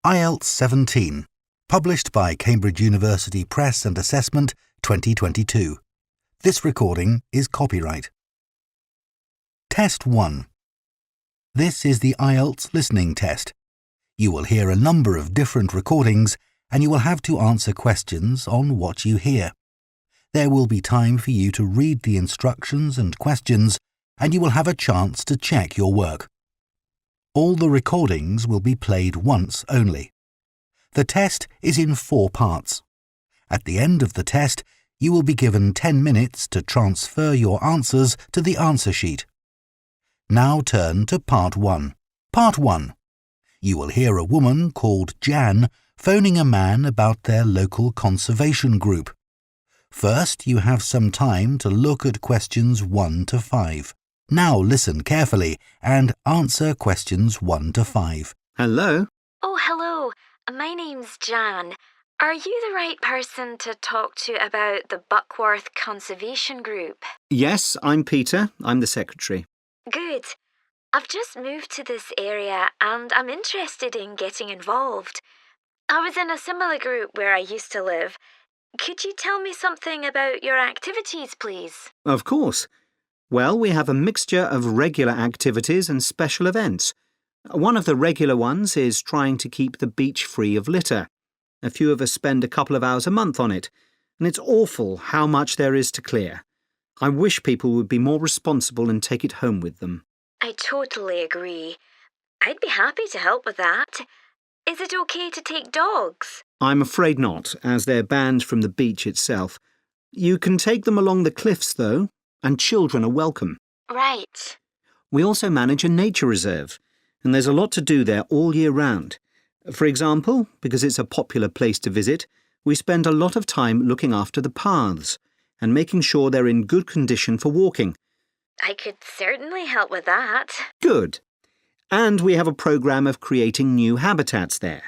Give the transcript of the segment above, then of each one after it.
IELTS 17, published by Cambridge University Press and Assessment 2022. This recording is copyright. Test 1. This is the IELTS listening test. You will hear a number of different recordings and you will have to answer questions on what you hear. There will be time for you to read the instructions and questions and you will have a chance to check your work. All the recordings will be played once only. The test is in 4 parts. At the end of the test, you will be given 10 minutes to transfer your answers to the answer sheet. Now turn to Part 1. Part 1. You will hear a woman called Jan phoning a man about their local conservation group. First, you have some time to look at questions 1 to 5. Now listen carefully and answer questions 1 to 5. Hello? Oh, hello. My name's Jan. Are you the right person to talk to about the Buckworth Conservation Group? Yes, I'm Peter. I'm the secretary. Good. I've just moved to this area and I'm interested in getting involved. I was in a similar group where I used to live. Could you tell me something about your activities, please? Of course. Well, we have a mixture of regular activities and special events. One of the regular ones is trying to keep the beach free of litter. A few of us spend a couple of hours a month on it, and it's awful how much there is to clear. I wish people would be more responsible and take it home with them. I totally agree. I'd be happy to help with that. Is it okay to take dogs? I'm afraid not, as they're banned from the beach itself. You can take them along the cliffs, though, and children are welcome. Right. We also manage a nature reserve, and there's a lot to do there all year round. For example, because it's a popular place to visit, we spend a lot of time looking after the paths and making sure they're in good condition for walking. I could certainly help with that. Good. And we have a programme of creating new habitats there.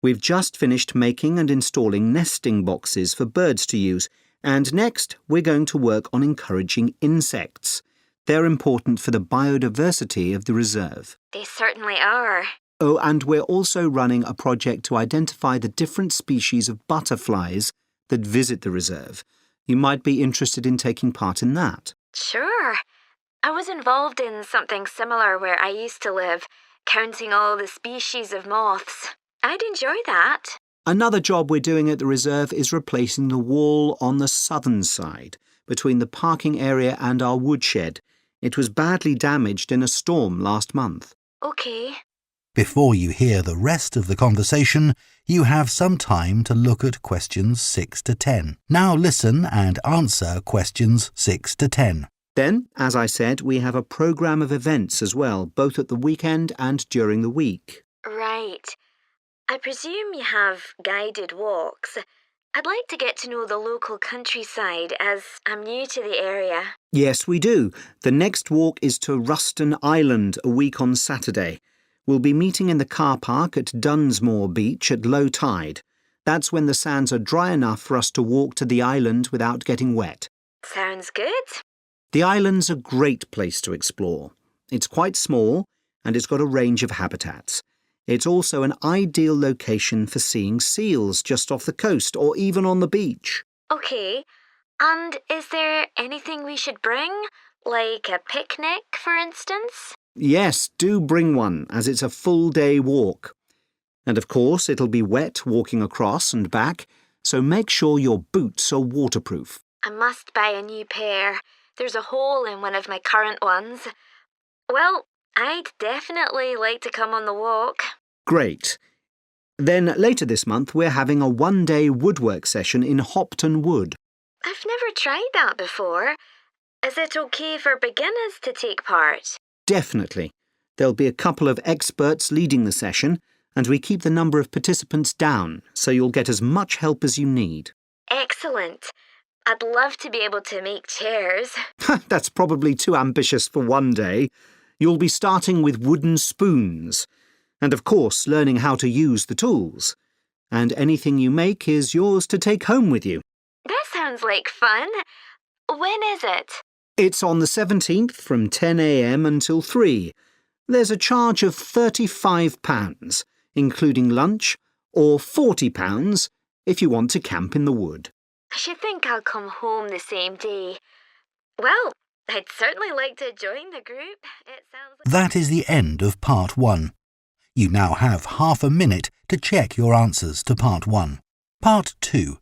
We've just finished making and installing nesting boxes for birds to use, and next we're going to work on encouraging insects. They're important for the biodiversity of the reserve. They certainly are. Oh, and we're also running a project to identify the different species of butterflies that visit the reserve. You might be interested in taking part in that. Sure. I was involved in something similar where I used to live, counting all the species of moths. I'd enjoy that. Another job we're doing at the reserve is replacing the wall on the southern side, between the parking area and our woodshed. It was badly damaged in a storm last month. Okay. Before you hear the rest of the conversation, you have some time to look at questions 6 to 10. Now listen and answer questions 6 to 10. Then, as I said, we have a programme of events as well, both at the weekend and during the week. Right. I presume you have guided walks. I'd like to get to know the local countryside as I'm new to the area. Yes, we do. The next walk is to Ruston Island a week on Saturday. We'll be meeting in the car park at Dunsmore Beach at low tide. That's when the sands are dry enough for us to walk to the island without getting wet. Sounds good. The island's a great place to explore. It's quite small and it's got a range of habitats. It's also an ideal location for seeing seals just off the coast or even on the beach. Okay. And is there anything we should bring? Like a picnic, for instance? Yes, do bring one, as it's a full-day walk. And of course, it'll be wet walking across and back, so make sure your boots are waterproof. I must buy a new pair. There's a hole in one of my current ones. Well, I'd definitely like to come on the walk. Great. Then later this month, we're having a one-day woodwork session in Hopton Wood. I've never tried that before. Is it okay for beginners to take part? Definitely. There'll be a couple of experts leading the session, and we keep the number of participants down, so you'll get as much help as you need. Excellent. I'd love to be able to make chairs. That's probably too ambitious for one day. You'll be starting with wooden spoons, and of course learning how to use the tools. And anything you make is yours to take home with you. That sounds like fun. When is it? It's on the 17th from 10 a.m. until 3. There's a charge of £35. including lunch, or £40 if you want to camp in the wood. I should think I'll come home the same day. Well, I'd certainly like to join the group. It sounds like... That is the end of Part 1. You now have half a minute to check your answers to Part 1. Part 2.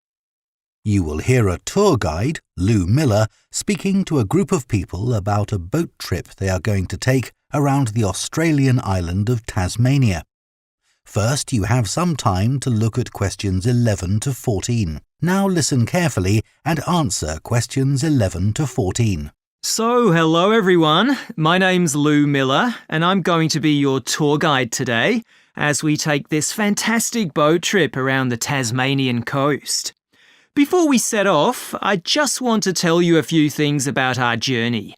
You will hear a tour guide, Lou Miller, speaking to a group of people about a boat trip they are going to take around the Australian island of Tasmania. First, you have some time to look at questions 11 to 14. Now listen carefully and answer questions 11 to 14. So, hello everyone. My name's Lou Miller and I'm going to be your tour guide today as we take this fantastic boat trip around the Tasmanian coast. Before we set off, I just want to tell you a few things about our journey.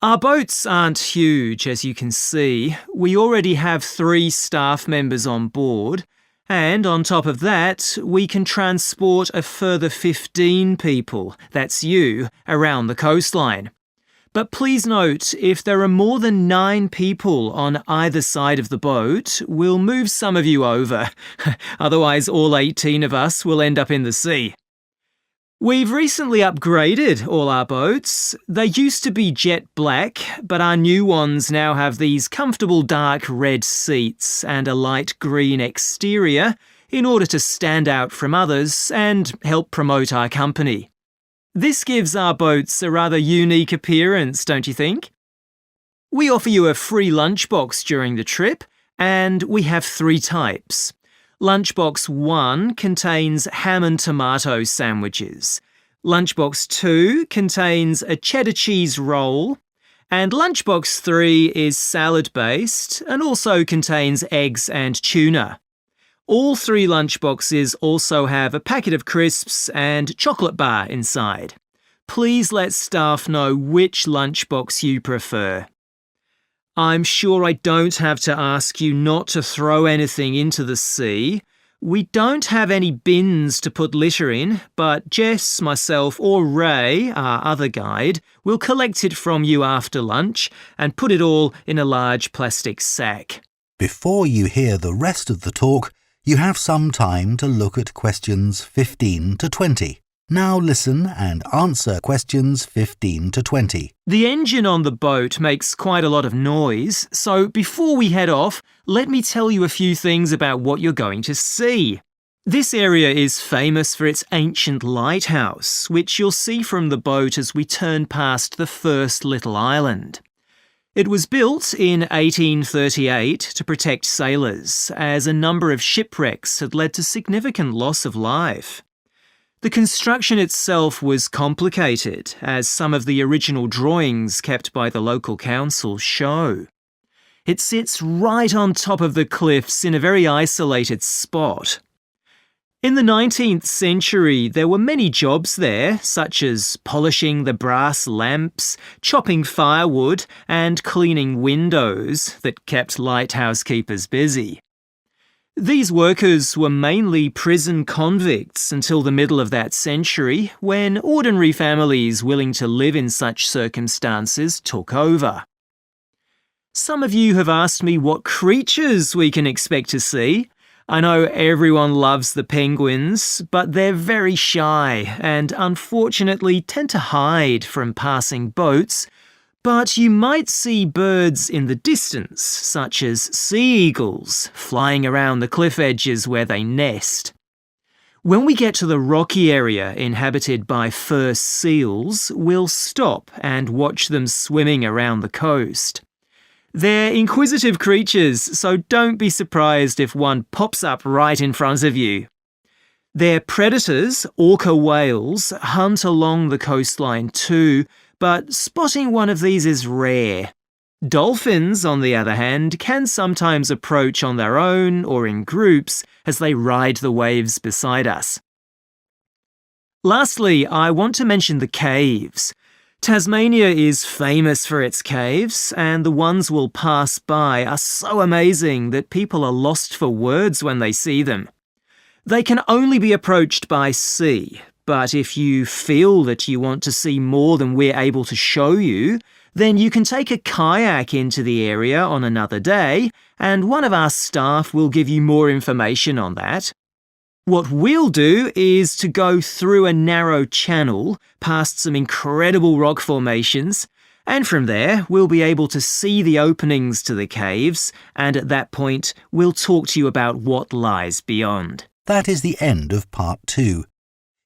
Our boats aren't huge, as you can see. We already have 3 staff members on board, and on top of that, we can transport a further 15 people, that's you, around the coastline. But please note, if there are more than 9 people on either side of the boat, we'll move some of you over. Otherwise, all 18 of us will end up in the sea. We've recently upgraded all our boats. They used to be jet black, but our new ones now have these comfortable dark red seats and a light green exterior in order to stand out from others and help promote our company. This gives our boats a rather unique appearance, don't you think? We offer you a free lunchbox during the trip, and we have 3 types. Lunchbox 1 contains ham and tomato sandwiches. Lunchbox 2 contains a cheddar cheese roll. And Lunchbox 3 is salad-based and also contains eggs and tuna. All 3 lunchboxes also have a packet of crisps and chocolate bar inside. Please let staff know which lunchbox you prefer. I'm sure I don't have to ask you not to throw anything into the sea. We don't have any bins to put litter in, but Jess, myself or Ray, our other guide, will collect it from you after lunch and put it all in a large plastic sack. Before you hear the rest of the talk, you have some time to look at questions 15 to 20. Now listen and answer questions 15 to 20. The engine on the boat makes quite a lot of noise, so before we head off, let me tell you a few things about what you're going to see. This area is famous for its ancient lighthouse, which you'll see from the boat as we turn past the first little island. It was built in 1838 to protect sailors, as a number of shipwrecks had led to significant loss of life. The construction itself was complicated, as some of the original drawings kept by the local council show. It sits right on top of the cliffs in a very isolated spot. In the 19th century, there were many jobs there, such as polishing the brass lamps, chopping firewood, and cleaning windows that kept lighthouse keepers busy. These workers were mainly prison convicts until the middle of that century, when ordinary families willing to live in such circumstances took over. Some of you have asked me what creatures we can expect to see. I know everyone loves the penguins, but they're very shy and unfortunately tend to hide from passing boats. But you might see birds in the distance, such as sea eagles, flying around the cliff edges where they nest. When we get to the rocky area inhabited by fur seals, we'll stop and watch them swimming around the coast. They're inquisitive creatures, so don't be surprised if one pops up right in front of you. Their predators, orca whales, hunt along the coastline too, but spotting one of these is rare. Dolphins, on the other hand, can sometimes approach on their own or in groups as they ride the waves beside us. Lastly, I want to mention the caves. Tasmania is famous for its caves, and the ones we'll pass by are so amazing that people are lost for words when they see them. They can only be approached by sea, but if you feel that you want to see more than we're able to show you, then you can take a kayak into the area on another day, and one of our staff will give you more information on that. What we'll do is to go through a narrow channel past some incredible rock formations, and from there we'll be able to see the openings to the caves, and at that point we'll talk to you about what lies beyond. That is the end of Part 2.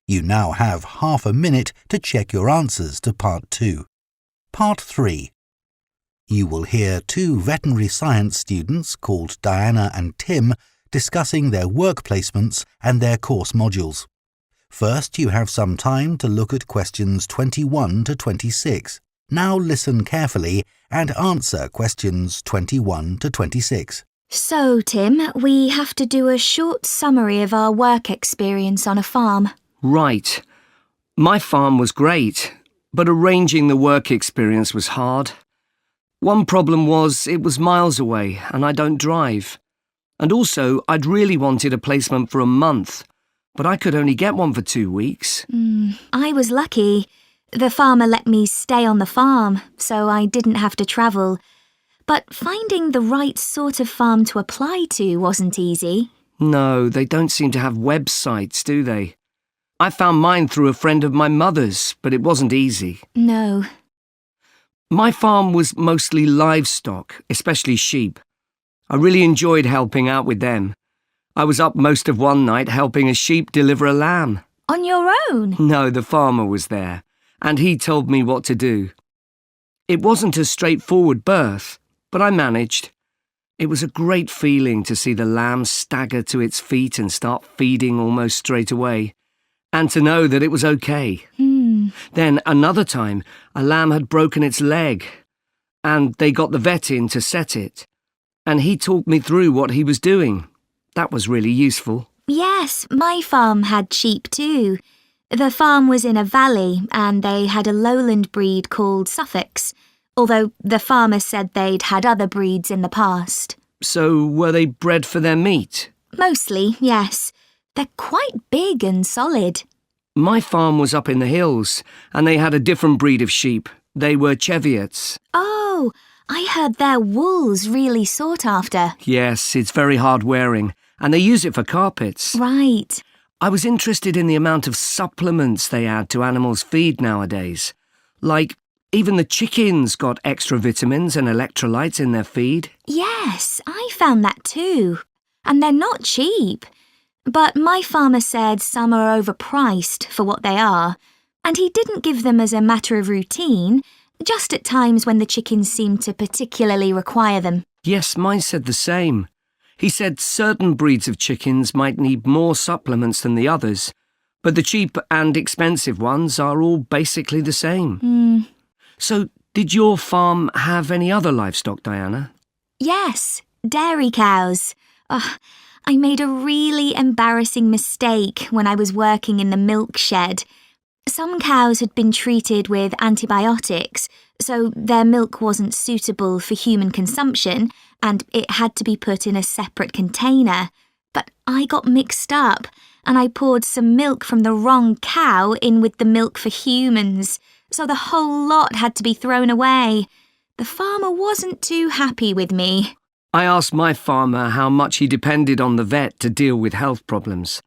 You now have half a minute to check your answers to Part 2. Part 3. You will hear two veterinary science students called Diana and Tim discussing their work placements and their course modules. First, you have some time to look at questions 21 to 26. Now listen carefully and answer questions 21 to 26. So, Tim, we have to do a short summary of our work experience on a farm. Right. My farm was great, but arranging the work experience was hard. One problem was it was miles away and I don't drive. And also, I'd really wanted a placement for a month, but I could only get one for 2 weeks. I was lucky. The farmer let me stay on the farm, so I didn't have to travel. But finding the right sort of farm to apply to wasn't easy. No, they don't seem to have websites, do they? I found mine through a friend of my mother's, but it wasn't easy. No. My farm was mostly livestock, especially sheep. I really enjoyed helping out with them. I was up most of one night helping a sheep deliver a lamb. On your own? No, the farmer was there, and he told me what to do. It wasn't a straightforward birth, but I managed. It was a great feeling to see the lamb stagger to its feet and start feeding almost straight away, and to know that it was okay. Then another time, a lamb had broken its leg, and they got the vet in to set it, and he talked me through what he was doing. That was really useful. Yes, my farm had sheep too. The farm was in a valley and they had a lowland breed called Suffolks, although the farmer said they'd had other breeds in the past. So were they bred for their meat? Mostly, yes. They're quite big and solid. My farm was up in the hills, and they had a different breed of sheep. They were Cheviots. Oh, I heard their wool's really sought after. Yes, it's very hard wearing, and they use it for carpets. Right. I was interested in the amount of supplements they add to animals' feed nowadays. Like, even the chickens got extra vitamins and electrolytes in their feed. Yes, I found that too. And they're not cheap. But my farmer said some are overpriced for what they are, and he didn't give them as a matter of routine, just at times when the chickens seemed to particularly require them. Yes, mine said the same. He said certain breeds of chickens might need more supplements than the others, but the cheap and expensive ones are all basically the same. So, did your farm have any other livestock, Diana? Yes, dairy cows. I made a really embarrassing mistake when I was working in the milk shed. Some cows had been treated with antibiotics, so their milk wasn't suitable for human consumption, and it had to be put in a separate container. But I got mixed up, and I poured some milk from the wrong cow in with the milk for humans, so the whole lot had to be thrown away. The farmer wasn't too happy with me. I asked my farmer how much he depended on the vet to deal with health problems.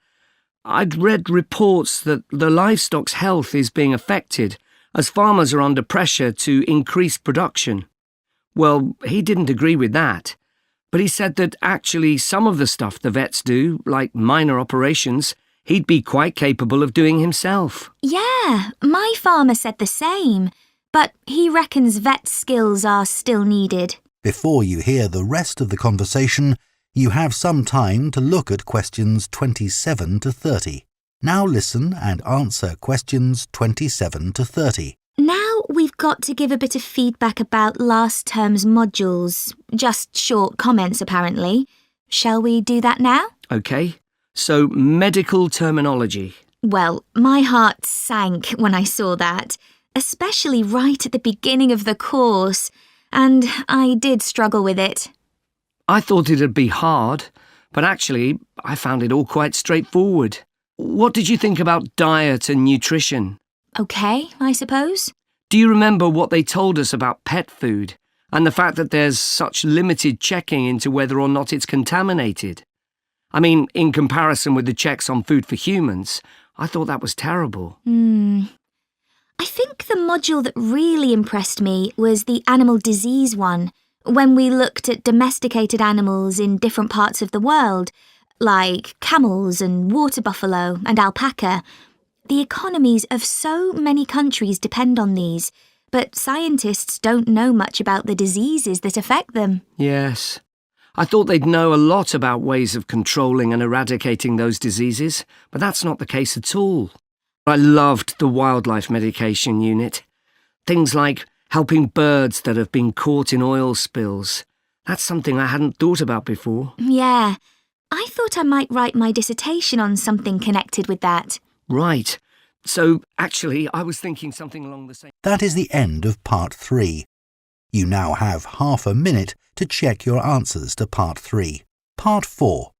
I'd read reports that the livestock's health is being affected as farmers are under pressure to increase production. Well, he didn't agree with that, but he said that actually some of the stuff the vets do, like minor operations, he'd be quite capable of doing himself. Yeah, my farmer said the same, but he reckons vet skills are still needed. Before you hear the rest of the conversation, you have some time to look at questions 27 to 30. Now listen and answer questions 27 to 30. Now we've got to give a bit of feedback about last term's modules. Just short comments, apparently. Shall we do that now? OK, so medical terminology. Well, my heart sank when I saw that, especially right at the beginning of the course, and I did struggle with it. I thought it'd be hard, but actually I found it all quite straightforward. What did you think about diet and nutrition? OK, I suppose. Do you remember what they told us about pet food and the fact that there's such limited checking into whether or not it's contaminated? I mean, in comparison with the checks on food for humans, I thought that was terrible. I think the module that really impressed me was the animal disease one, when we looked at domesticated animals in different parts of the world, like camels and water buffalo and alpaca. The economies of so many countries depend on these, but scientists don't know much about the diseases that affect them. Yes. I thought they'd know a lot about ways of controlling and eradicating those diseases, but that's not the case at all. I loved the wildlife medication unit. Things like helping birds that have been caught in oil spills. That's something I hadn't thought about before. Yeah, I thought I might write my dissertation on something connected with that. Right. So, actually, I was thinking something along the same... That is the end of Part 3. You now have half a minute to check your answers to Part 3. Part 4.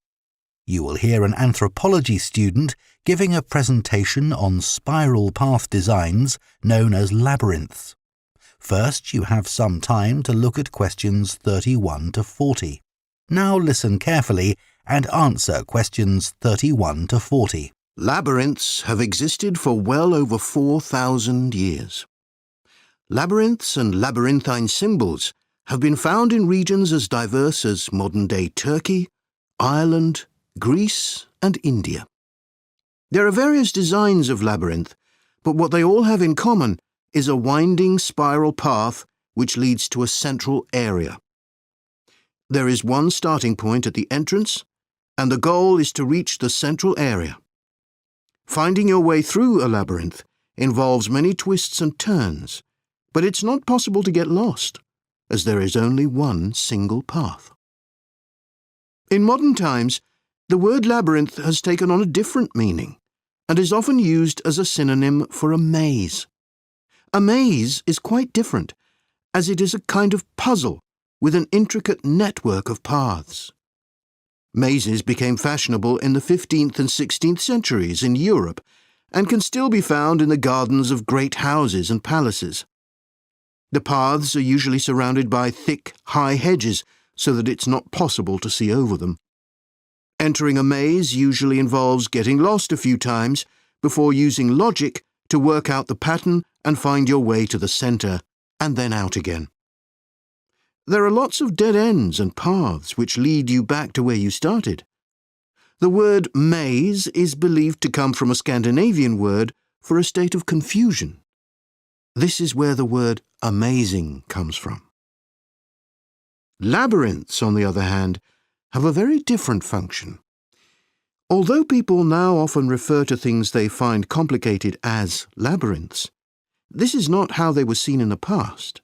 You will hear an anthropology student giving a presentation on spiral path designs known as labyrinths. First, you have some time to look at questions 31 to 40. Now listen carefully and answer questions 31 to 40. Labyrinths have existed for well over 4,000 years. Labyrinths and labyrinthine symbols have been found in regions as diverse as modern-day Turkey, Ireland, Greece, and India. There are various designs of labyrinth, but what they all have in common is a winding spiral path which leads to a central area. There is one starting point at the entrance, and the goal is to reach the central area. Finding your way through a labyrinth involves many twists and turns, but it's not possible to get lost, as there is only one single path. In modern times, the word labyrinth has taken on a different meaning and is often used as a synonym for a maze. A maze is quite different, as it is a kind of puzzle with an intricate network of paths. Mazes became fashionable in the 15th and 16th centuries in Europe and can still be found in the gardens of great houses and palaces. The paths are usually surrounded by thick, high hedges so that it's not possible to see over them. Entering a maze usually involves getting lost a few times before using logic to work out the pattern and find your way to the centre and then out again. There are lots of dead ends and paths which lead you back to where you started. The word maze is believed to come from a Scandinavian word for a state of confusion. This is where the word amazing comes from. Labyrinths, on the other hand, have a very different function. Although people now often refer to things they find complicated as labyrinths, this is not how they were seen in the past.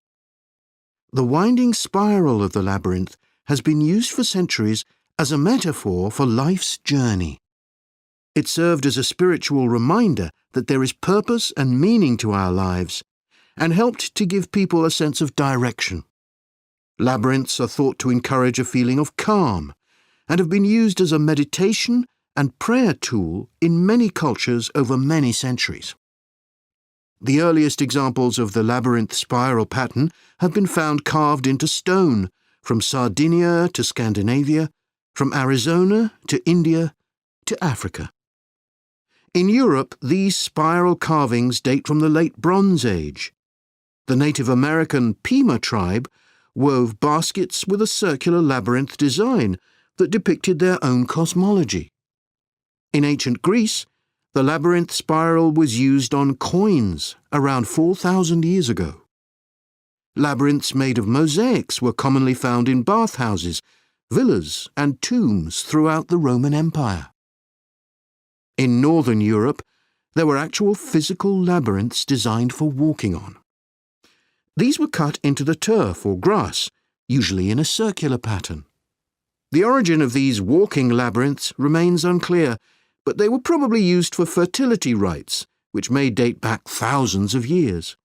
The winding spiral of the labyrinth has been used for centuries as a metaphor for life's journey. It served as a spiritual reminder that there is purpose and meaning to our lives, and helped to give people a sense of direction. Labyrinths are thought to encourage a feeling of calm, and have been used as a meditation and prayer tool in many cultures over many centuries. The earliest examples of the labyrinth spiral pattern have been found carved into stone, from Sardinia to Scandinavia, from Arizona to India to Africa. In Europe, these spiral carvings date from the late Bronze Age. The Native American Pima tribe wove baskets with a circular labyrinth design that depicted their own cosmology. In ancient Greece, the labyrinth spiral was used on coins around 4,000 years ago. Labyrinths made of mosaics were commonly found in bathhouses, villas, and tombs throughout the Roman Empire. In Northern Europe, there were actual physical labyrinths designed for walking on. These were cut into the turf or grass, usually in a circular pattern. The origin of these walking labyrinths remains unclear, but they were probably used for fertility rites, which may date back thousands of years.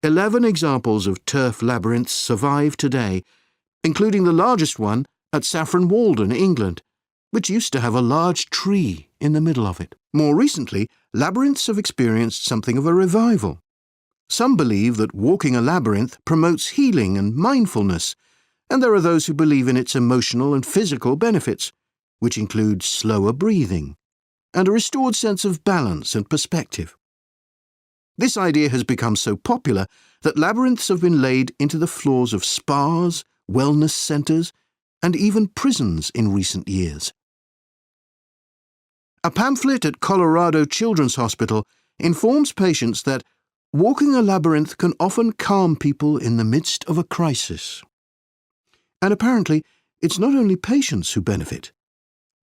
11 examples of turf labyrinths survive today, including the largest one at Saffron Walden, England, which used to have a large tree in the middle of it. More recently, labyrinths have experienced something of a revival. Some believe that walking a labyrinth promotes healing and mindfulness, and there are those who believe in its emotional and physical benefits, which include slower breathing and a restored sense of balance and perspective. This idea has become so popular that labyrinths have been laid into the floors of spas, wellness centres, and even prisons in recent years. A pamphlet at Colorado Children's Hospital informs patients that walking a labyrinth can often calm people in the midst of a crisis. And apparently, it's not only patients who benefit.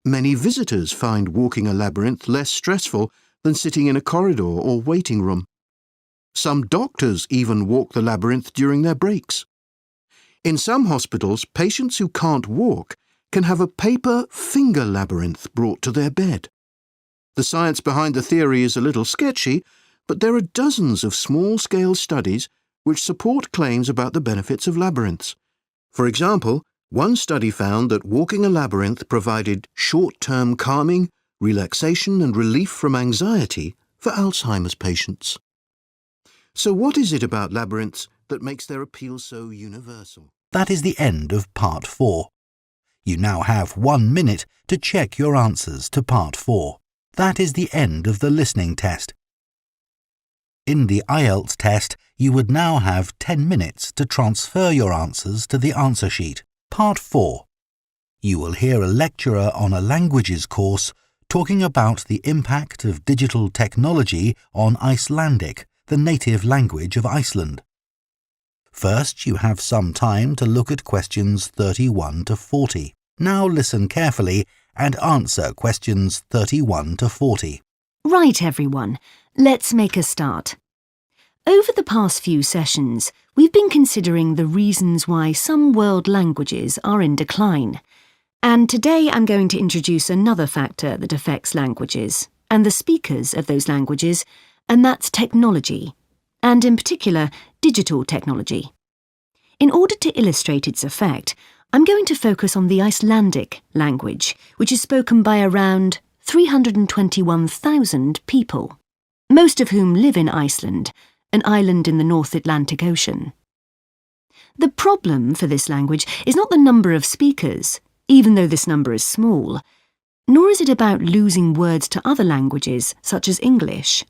Many visitors find walking a labyrinth less stressful than sitting in a corridor or waiting room. Some doctors even walk the labyrinth during their breaks. In some hospitals, patients who can't walk can have a paper finger labyrinth brought to their bed. The science behind the theory is a little sketchy, but there are dozens of small-scale studies which support claims about the benefits of labyrinths. For example, one study found that walking a labyrinth provided short-term calming, relaxation and relief from anxiety for Alzheimer's patients. So what is it about labyrinths that makes their appeal so universal? That is the end of Part 4. You now have 1 minute to check your answers to Part 4. That is the end of the listening test. In the IELTS test, you would now have 10 minutes to transfer your answers to the answer sheet. Part 4. You will hear a lecturer on a languages course talking about the impact of digital technology on Icelandic, the native language of Iceland. First, you have some time to look at questions 31 to 40. Now listen carefully and answer questions 31 to 40. Right, everyone, let's make a start. Over the past few sessions, we've been considering the reasons why some world languages are in decline. And today I'm going to introduce another factor that affects languages and the speakers of those languages, and that's technology, and in particular, digital technology. In order to illustrate its effect, I'm going to focus on the Icelandic language, which is spoken by around 321,000 people, most of whom live in Iceland, an island in the North Atlantic Ocean. The problem for this language is not the number of speakers, even though this number is small, nor is it about losing words to other languages, such as English.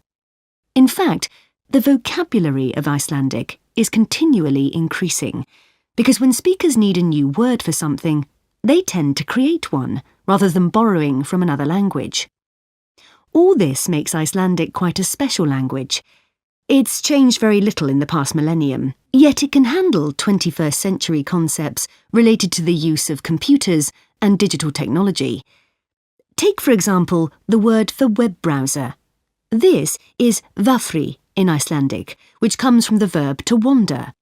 In fact, the vocabulary of Icelandic is continually increasing, because when speakers need a new word for something, they tend to create one, rather than borrowing from another language. All this makes Icelandic quite a special language. It's changed very little in the past millennium, yet it can handle 21st century concepts related to the use of computers and digital technology. Take, for example, the word for web browser. This is vafri in Icelandic, which comes from the verb to wander.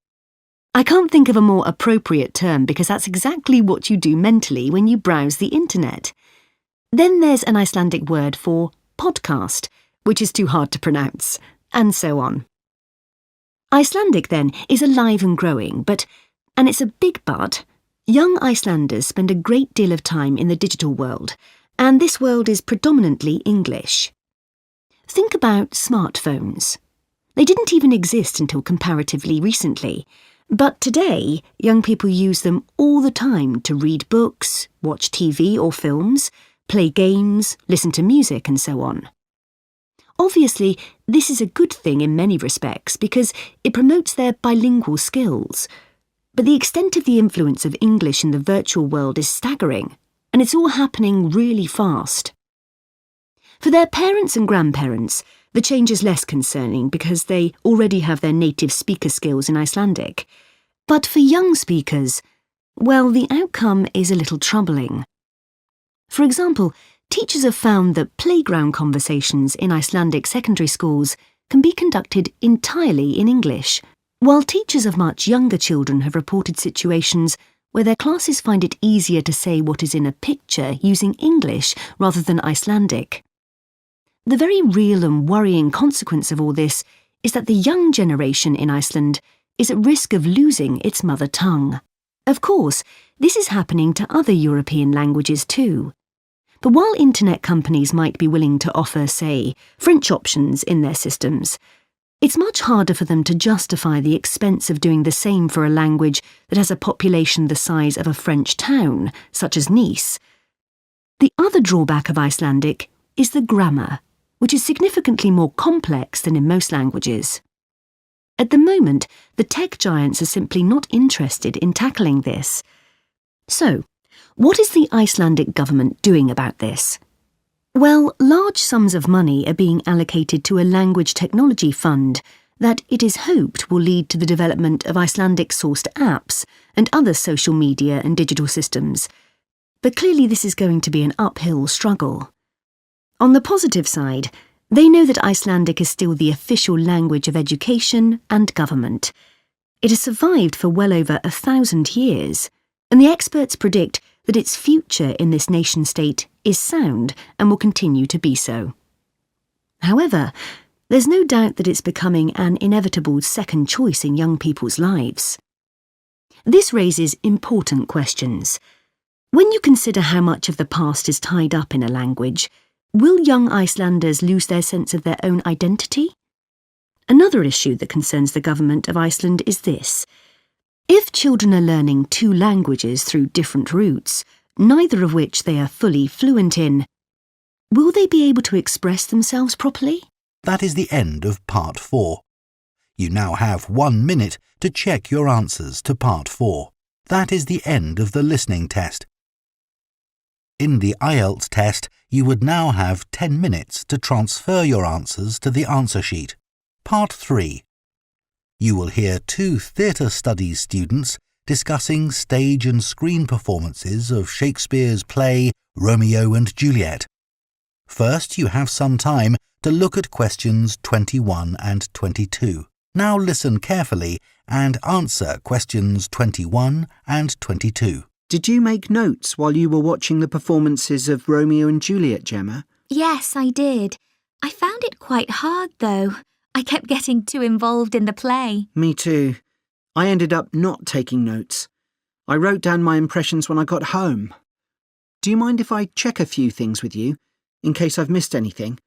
I can't think of a more appropriate term because that's exactly what you do mentally when you browse the internet. Then there's an Icelandic word for podcast, which is too hard to pronounce, and so on. Icelandic, then, is alive and growing, and it's a big but, young Icelanders spend a great deal of time in the digital world, and this world is predominantly English. Think about smartphones. They didn't even exist until comparatively recently, but today young people use them all the time to read books, watch TV or films, play games, listen to music and so on. Obviously, this is a good thing in many respects because it promotes their bilingual skills. But the extent of the influence of English in the virtual world is staggering, and it's all happening really fast. For their parents and grandparents, the change is less concerning because they already have their native speaker skills in Icelandic. But for young speakers, well, the outcome is a little troubling. For example, teachers have found that playground conversations in Icelandic secondary schools can be conducted entirely in English, while teachers of much younger children have reported situations where their classes find it easier to say what is in a picture using English rather than Icelandic. The very real and worrying consequence of all this is that the young generation in Iceland is at risk of losing its mother tongue. Of course, this is happening to other European languages too. But while internet companies might be willing to offer, say, French options in their systems, It's much harder for them to justify the expense of doing the same for a language that has a population the size of a French town, such as Nice. The other drawback of Icelandic is the grammar, which is significantly more complex than in most languages. At the moment, the tech giants are simply not interested in tackling this. So, what is the Icelandic government doing about this? Well, large sums of money are being allocated to a language technology fund that it is hoped will lead to the development of Icelandic-sourced apps and other social media and digital systems. But clearly this is going to be an uphill struggle. On the positive side, they know that Icelandic is still the official language of education and government. It has survived for well over 1,000 years, and the experts predict that its future in this nation-state is sound and will continue to be so. However, there's no doubt that it's becoming an inevitable second choice in young people's lives. This raises important questions. When you consider how much of the past is tied up in a language, will young Icelanders lose their sense of their own identity? Another issue that concerns the government of Iceland is this. If children are learning 2 languages through different routes, neither of which they are fully fluent in, will they be able to express themselves properly? That is the end of Part 4. You now have 1 minute to check your answers to Part 4. That is the end of the listening test. In the IELTS test, you would now have 10 minutes to transfer your answers to the answer sheet. Part 3. You will hear 2 theatre studies students discussing stage and screen performances of Shakespeare's play Romeo and Juliet. First, you have some time to look at questions 21 and 22. Now listen carefully and answer questions 21 and 22. Did you make notes while you were watching the performances of Romeo and Juliet, Gemma? Yes, I did. I found it quite hard, though. I kept getting too involved in the play. Me too. I ended up not taking notes. I wrote down my impressions when I got home. Do you mind if I check a few things with you, in case I've missed anything?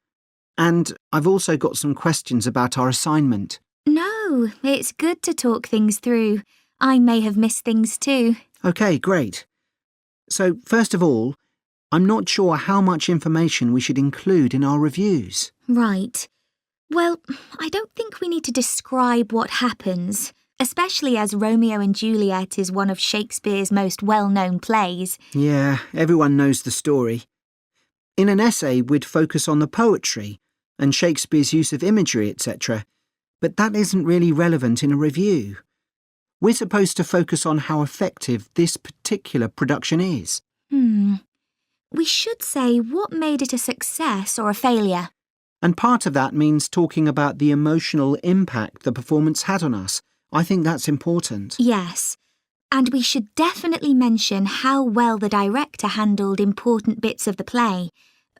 And I've also got some questions about our assignment. No, it's good to talk things through. I may have missed things too. OK, great. So, first of all, I'm not sure how much information we should include in our reviews. Right. Well, I don't think we need to describe what happens, especially as Romeo and Juliet is one of Shakespeare's most well-known plays. Yeah, everyone knows the story. In an essay, we'd focus on the poetry and Shakespeare's use of imagery, etc. But that isn't really relevant in a review. We're supposed to focus on how effective this particular production is. We should say what made it a success or a failure. And part of that means talking about the emotional impact the performance had on us. I think that's important. Yes. And we should definitely mention how well the director handled important bits of the play,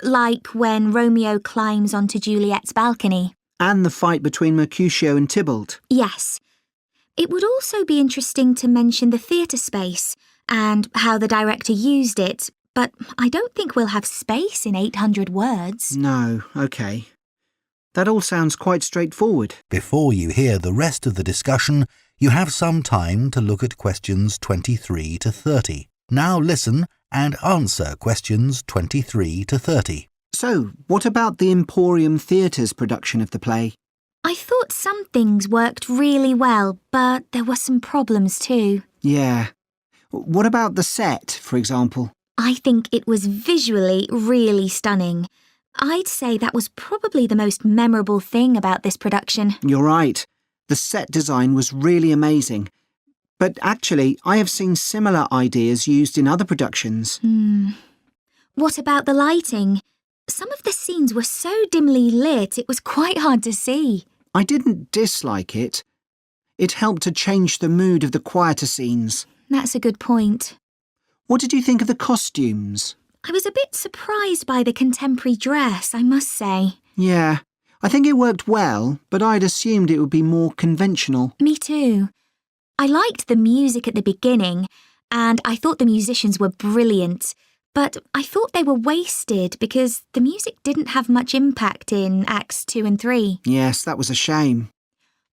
like when Romeo climbs onto Juliet's balcony. And the fight between Mercutio and Tybalt. Yes. It would also be interesting to mention the theatre space and how the director used it, but I don't think we'll have space in 800 words. No, OK. That all sounds quite straightforward. Before you hear the rest of the discussion, you have some time to look at questions 23 to 30. Now listen and answer questions 23 to 30. So, what about the Emporium Theatre's production of the play? I thought some things worked really well, but there were some problems too. Yeah. What about the set, for example? I think it was visually really stunning. I'd say that was probably the most memorable thing about this production. You're right. The set design was really amazing. But actually, I have seen similar ideas used in other productions. What about the lighting? Some of the scenes were so dimly lit, it was quite hard to see. I didn't dislike it. It helped to change the mood of the quieter scenes. That's a good point. What did you think of the costumes? I was a bit surprised by the contemporary dress, I must say. Yeah, I think it worked well, but I'd assumed it would be more conventional. Me too. I liked the music at the beginning, and I thought the musicians were brilliant. But I thought they were wasted because the music didn't have much impact in Acts 2 and 3. Yes, that was a shame.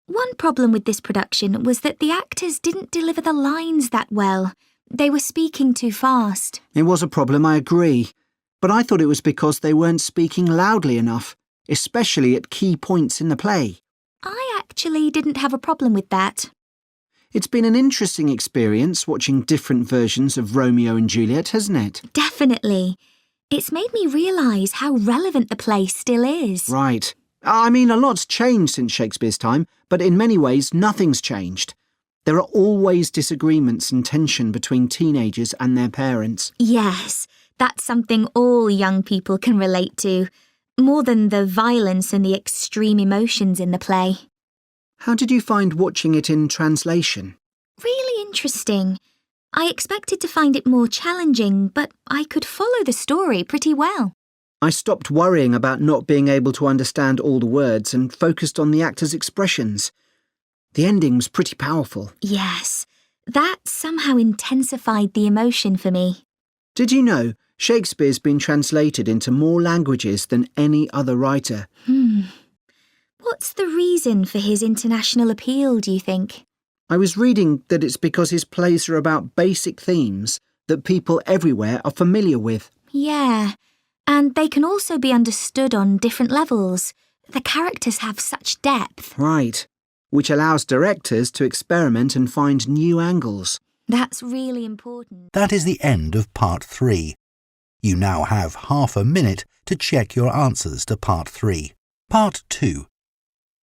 One problem with this production was that the actors didn't deliver the lines that well. They were speaking too fast. It was a problem, I agree. But I thought it was because they weren't speaking loudly enough, especially at key points in the play. I actually didn't have a problem with that. It's been an interesting experience watching different versions of Romeo and Juliet, hasn't it? Definitely. It's made me realise how relevant the play still is. Right. I mean, a lot's changed since Shakespeare's time, but in many ways nothing's changed. There are always disagreements and tension between teenagers and their parents. Yes, that's something all young people can relate to, more than the violence and the extreme emotions in the play. How did you find watching it in translation? Really interesting. I expected to find it more challenging, but I could follow the story pretty well. I stopped worrying about not being able to understand all the words and focused on the actors' expressions. The ending's pretty powerful. Yes, that somehow intensified the emotion for me. Did you know Shakespeare's been translated into more languages than any other writer? What's the reason for his international appeal, do you think? I was reading that it's because his plays are about basic themes that people everywhere are familiar with. Yeah, and they can also be understood on different levels. The characters have such depth. Right, which allows directors to experiment and find new angles. That's really important. That is the end of Part 3. You now have half a minute to check your answers to Part 3. Part 2.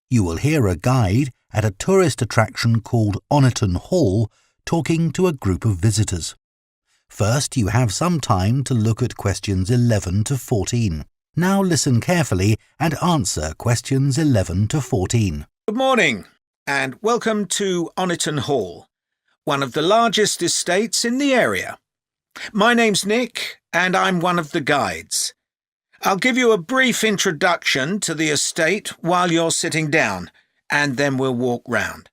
You will hear a guide at a tourist attraction called Oniton Hall talking to a group of visitors. First, you have some time to look at questions 11 to 14. Now listen carefully and answer questions 11 to 14. Good morning, and welcome to Oniton Hall, one of the largest estates in the area. My name's Nick, and I'm one of the guides. I'll give you a brief introduction to the estate while you're sitting down, and then we'll walk round.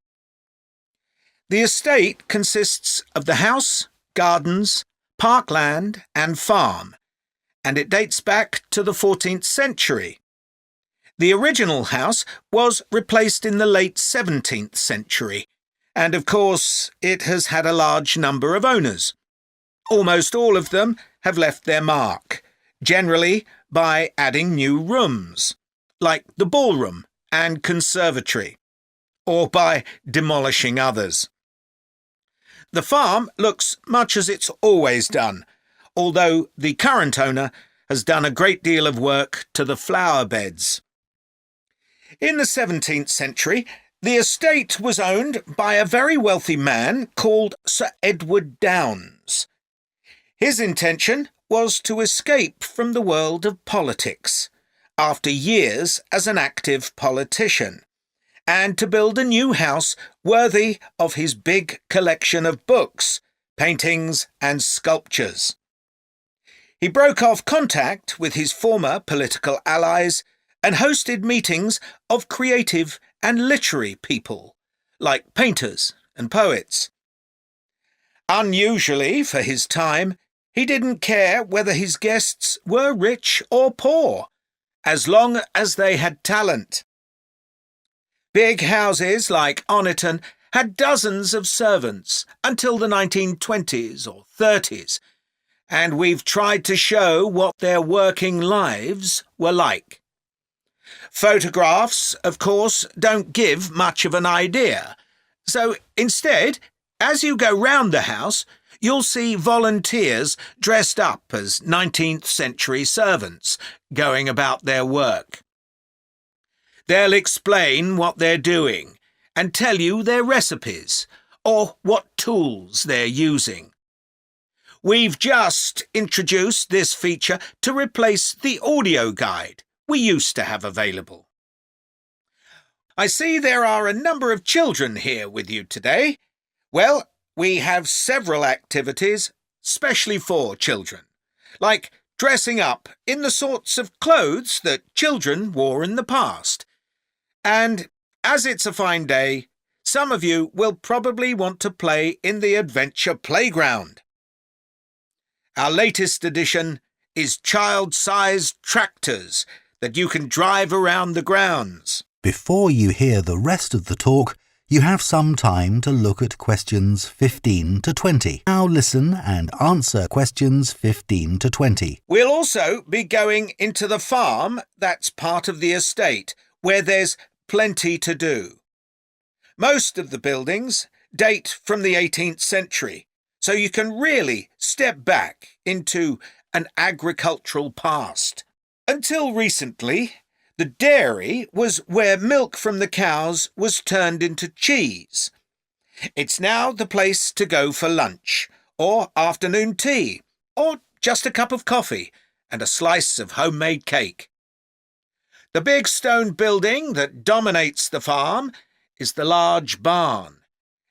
The estate consists of the house, gardens, parkland and farm, and it dates back to the 14th century. The original house was replaced in the late 17th century, and of course it has had a large number of owners. Almost all of them have left their mark, generally by adding new rooms, like the ballroom and conservatory, or by demolishing others. The farm looks much as it's always done, although the current owner has done a great deal of work to the flower beds. In the 17th century, the estate was owned by a very wealthy man called Sir Edward Downes. His intention was to escape from the world of politics after years as an active politician, and to build a new house worthy of his big collection of books, paintings and sculptures. He broke off contact with his former political allies and hosted meetings of creative and literary people, like painters and poets. Unusually for his time, he didn't care whether his guests were rich or poor, as long as they had talent. Big houses like Oniton had dozens of servants until the 1920s or 30s, and we've tried to show what their working lives were like. Photographs, of course, don't give much of an idea, so instead, as you go round the house, you'll see volunteers dressed up as 19th century servants going about their work. They'll explain what they're doing and tell you their recipes or what tools they're using. We've just introduced this feature to replace the audio guide we used to have available. I see there are a number of children here with you today. Well, we have several activities specially for children, like dressing up in the sorts of clothes that children wore in the past. And as it's a fine day, some of you will probably want to play in the adventure playground. Our latest addition is child-sized tractors that you can drive around the grounds. Before you hear the rest of the talk, you have some time to look at questions 15 to 20. Now listen and answer questions 15 to 20. We'll also be going into the farm that's part of the estate, where there's plenty to do. Most of the buildings date from the 18th century, so you can really step back into an agricultural past. Until recently, the dairy was where milk from the cows was turned into cheese. It's now the place to go for lunch, or afternoon tea, or just a cup of coffee and a slice of homemade cake. The big stone building that dominates the farm is the large barn,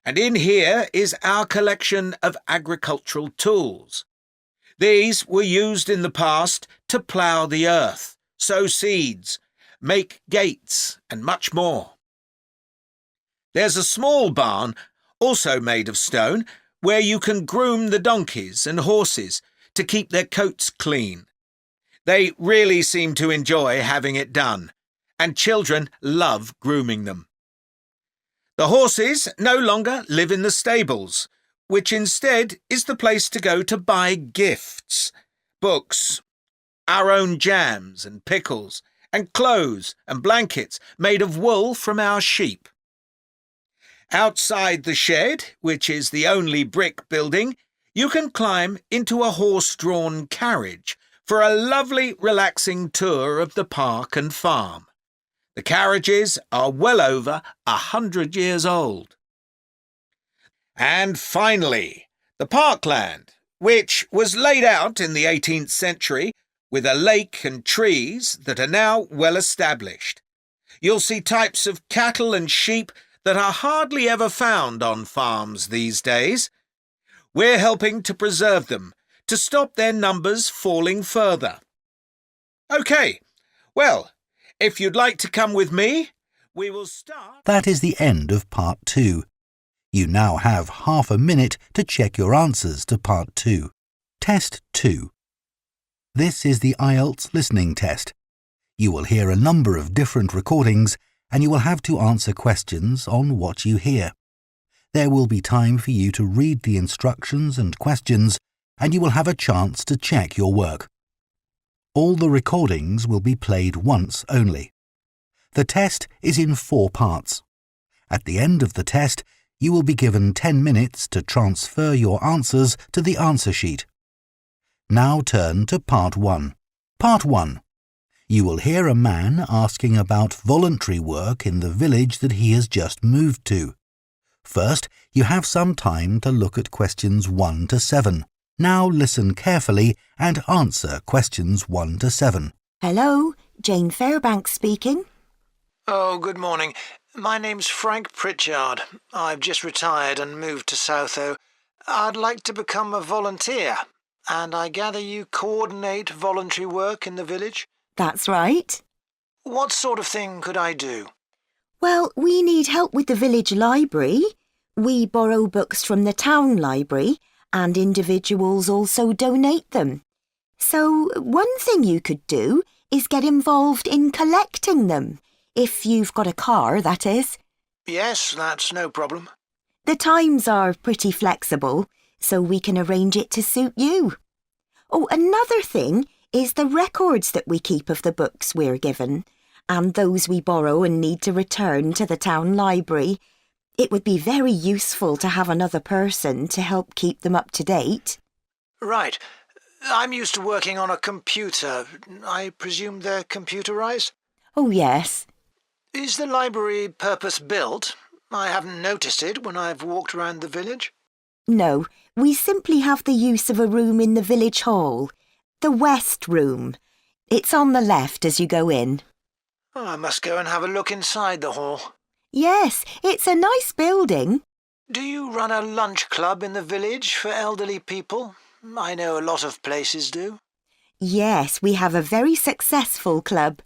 and in here is our collection of agricultural tools. These were used in the past to plough the earth, sow seeds, make gates, and much more. There's a small barn, also made of stone, where you can groom the donkeys and horses to keep their coats clean. They really seem to enjoy having it done, and children love grooming them. The horses no longer live in the stables, which instead is the place to go to buy gifts, books, our own jams and pickles, and clothes and blankets made of wool from our sheep. Outside the shed, which is the only brick building, you can climb into a horse-drawn carriage for a lovely relaxing tour of the park and farm. The carriages are well over 100 years old. And finally, the parkland, which was laid out in the 18th century with a lake and trees that are now well established. You'll see types of cattle and sheep that are hardly ever found on farms these days. We're helping to preserve them, to stop their numbers falling further. OK, well, if you'd like to come with me, we will start... That is the end of Part 2. You now have half a minute to check your answers to Part 2. Test 2. This is the IELTS listening test. You will hear a number of different recordings and you will have to answer questions on what you hear. There will be time for you to read the instructions and questions and you will have a chance to check your work. All the recordings will be played once only. The test is in 4 parts. At the end of the test, you will be given 10 minutes to transfer your answers to the answer sheet. Now turn to Part 1. Part 1. You will hear a man asking about voluntary work in the village that he has just moved to. First, you have some time to look at questions 1 to 7. Now listen carefully and answer questions 1 to 7. Hello, Jane Fairbanks speaking. Oh, good morning. My name's Frank Pritchard. I've just retired and moved to Southo. I'd like to become a volunteer, and I gather you coordinate voluntary work in the village? That's right. What sort of thing could I do? Well, we need help with the village library. We borrow books from the town library, and individuals also donate them. So one thing you could do is get involved in collecting them. If you've got a car, that is. Yes, that's no problem. The times are pretty flexible, so we can arrange it to suit you. Oh, another thing is the records that we keep of the books we're given, and those we borrow and need to return to the town library. It would be very useful to have another person to help keep them up to date. Right. I'm used to working on a computer. I presume they're computerized? Oh, yes. Is the library purpose-built? I haven't noticed it when I've walked around the village. No, we simply have the use of a room in the village hall. The West Room. It's on the left as you go in. Oh, I must go and have a look inside the hall. Yes, it's a nice building. Do you run a lunch club in the village for elderly people? I know a lot of places do. Yes, we have a very successful club.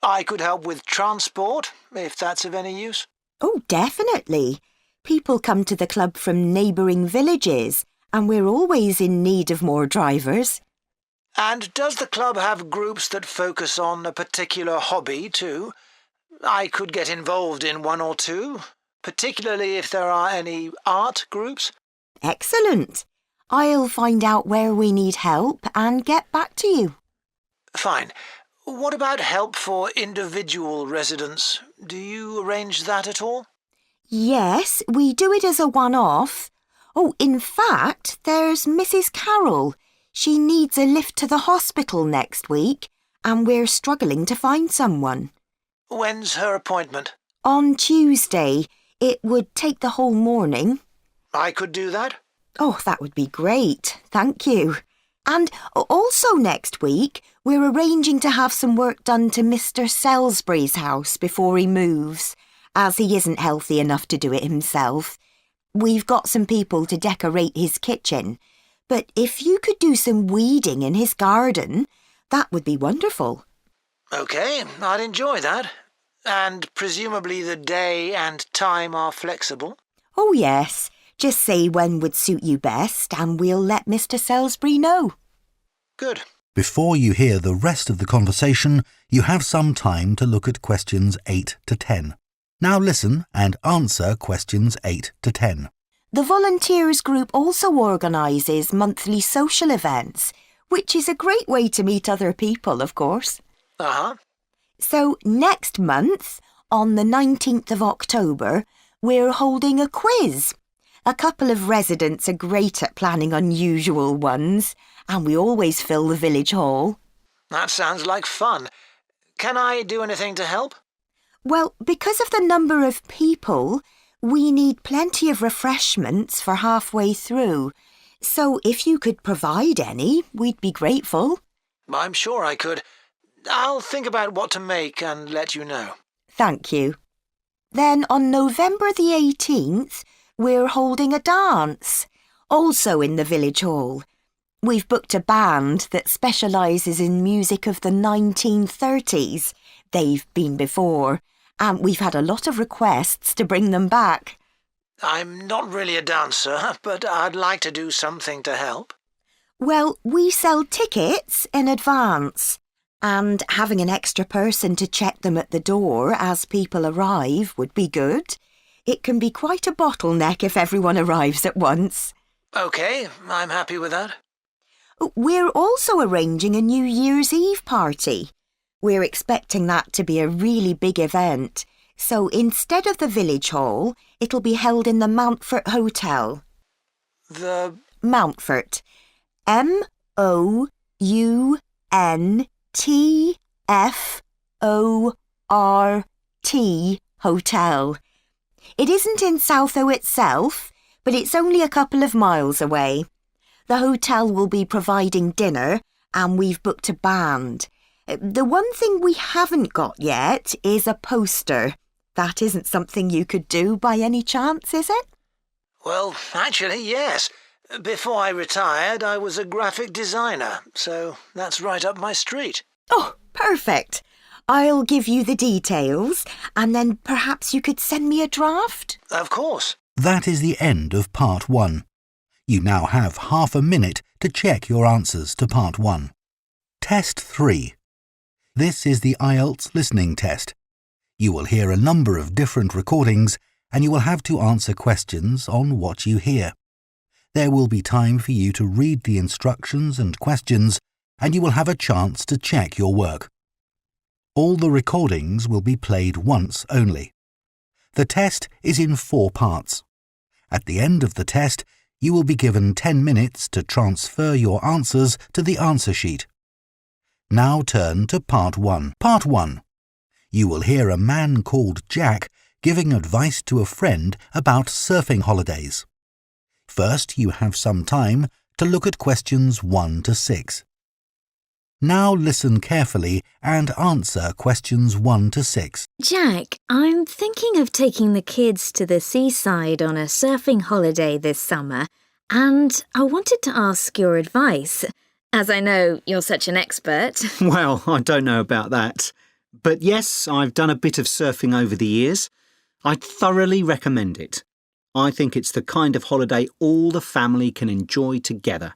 I could help with transport, if that's of any use. Oh, definitely. People come to the club from neighbouring villages, and we're always in need of more drivers. And does the club have groups that focus on a particular hobby too? I could get involved in one or two, particularly if there are any art groups. Excellent. I'll find out where we need help and get back to you. Fine. What about help for individual residents? Do you arrange that at all? Yes, we do it as a one-off. Oh, in fact, there's Mrs. Carroll. She needs a lift to the hospital next week, and we're struggling to find someone. When's her appointment? On Tuesday. It would take the whole morning. I could do that. Oh, that would be great. Thank you. And also next week, we're arranging to have some work done to Mr. Salisbury's house before he moves, as he isn't healthy enough to do it himself. We've got some people to decorate his kitchen, but if you could do some weeding in his garden, that would be wonderful. OK, I'd enjoy that. And presumably the day and time are flexible? Oh, yes. Just say when would suit you best and we'll let Mr. Salisbury know. Good. Before you hear the rest of the conversation, you have some time to look at questions 8 to 10. Now listen and answer questions 8 to 10. The volunteers group also organises monthly social events, which is a great way to meet other people, of course. Uh-huh. So next month, on the 19th of October, we're holding a quiz. A couple of residents are great at planning unusual ones, and we always fill the village hall. That sounds like fun. Can I do anything to help? Well, because of the number of people, we need plenty of refreshments for halfway through. So if you could provide any, we'd be grateful. I'm sure I could. I'll think about what to make and let you know. Thank you. Then on November the 18th, we're holding a dance, also in the village hall. We've booked a band that specialises in music of the 1930s. They've been before, and we've had a lot of requests to bring them back. I'm not really a dancer, but I'd like to do something to help. Well, we sell tickets in advance, and having an extra person to check them at the door as people arrive would be good. It can be quite a bottleneck if everyone arrives at once. OK, I'm happy with that. We're also arranging a New Year's Eve party. We're expecting that to be a really big event, so instead of the village hall, it'll be held in the Mountfort Hotel. The... Mountfort. M-O-U-N-T-F-O-R-T Hotel. It isn't in Southo itself, but it's only a couple of miles away. The hotel will be providing dinner, and we've booked a band. The one thing we haven't got yet is a poster. That isn't something you could do by any chance, is it? Well, actually, yes. Before I retired, I was a graphic designer, so that's right up my street. Oh, perfect. I'll give you the details, and then perhaps you could send me a draft? Of course. That is the end of part 1. You now have half a minute to check your answers to part 1. Test 3. This is the IELTS listening test. You will hear a number of different recordings and you will have to answer questions on what you hear. There will be time for you to read the instructions and questions and you will have a chance to check your work. All the recordings will be played once only. The test is in 4 parts. At the end of the test, you will be given 10 minutes to transfer your answers to the answer sheet. Now turn to Part 1. Part 1. You will hear a man called Jack giving advice to a friend about surfing holidays. First, you have some time to look at questions 1 to 6. Now listen carefully and answer questions 1 to 6. Jack, I'm thinking of taking the kids to the seaside on a surfing holiday this summer, and I wanted to ask your advice, as I know you're such an expert. Well, I don't know about that. But yes, I've done a bit of surfing over the years. I'd thoroughly recommend it. I think it's the kind of holiday all the family can enjoy together.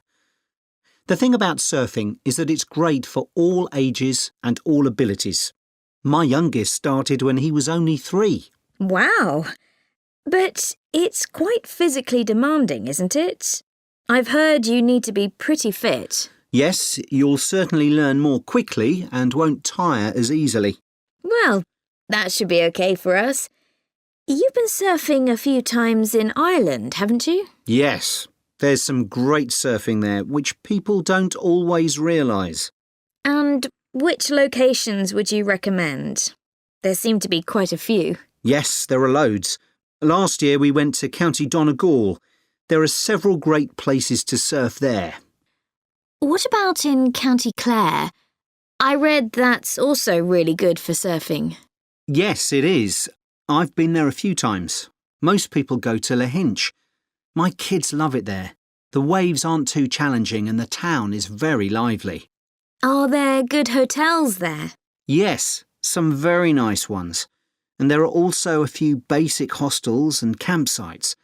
The thing about surfing is that it's great for all ages and all abilities. My youngest started when he was only 3. Wow. But it's quite physically demanding, isn't it? I've heard you need to be pretty fit. Yes, you'll certainly learn more quickly and won't tire as easily. Well, that should be okay for us. You've been surfing a few times in Ireland, haven't you? Yes, there's some great surfing there, which people don't always realise. And which locations would you recommend? There seem to be quite a few. Yes, there are loads. Last year we went to County Donegal. There are several great places to surf there. What about in County Clare? I read that's also really good for surfing. Yes, it is. I've been there a few times. Most people go to Lahinch. My kids love it there. The waves aren't too challenging and the town is very lively. Are there good hotels there? Yes, some very nice ones. And there are also a few basic hostels and campsites.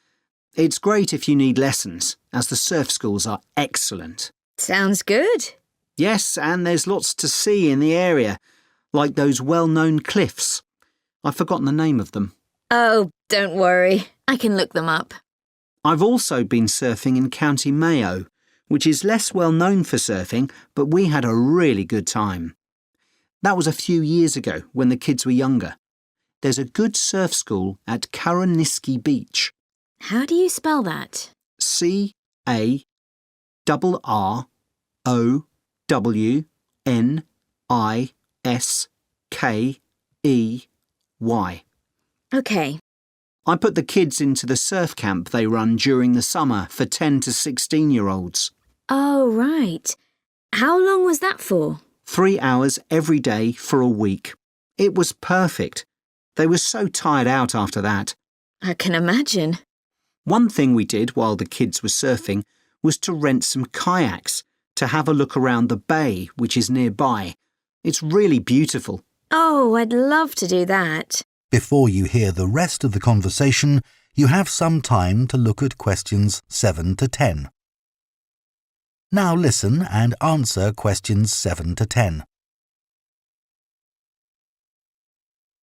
It's great if you need lessons, as the surf schools are excellent. Sounds good. Yes, and there's lots to see in the area, like those well-known cliffs. I've forgotten the name of them. Oh, don't worry. I can look them up. I've also been surfing in County Mayo, which is less well known for surfing, but we had a really good time. That was a few years ago when the kids were younger. There's a good surf school at Carrowniskey Beach. How do you spell that? CARROWNISKEY. OK. I put the kids into the surf camp they run during the summer for 10 to 16-year-olds. Oh, right. How long was that for? 3 hours every day for a week. It was perfect. They were so tired out after that. I can imagine. One thing we did while the kids were surfing was to rent some kayaks to have a look around the bay, which is nearby. It's really beautiful. Oh, I'd love to do that. Before you hear the rest of the conversation, you have some time to look at questions 7 to 10. Now listen and answer questions 7 to 10.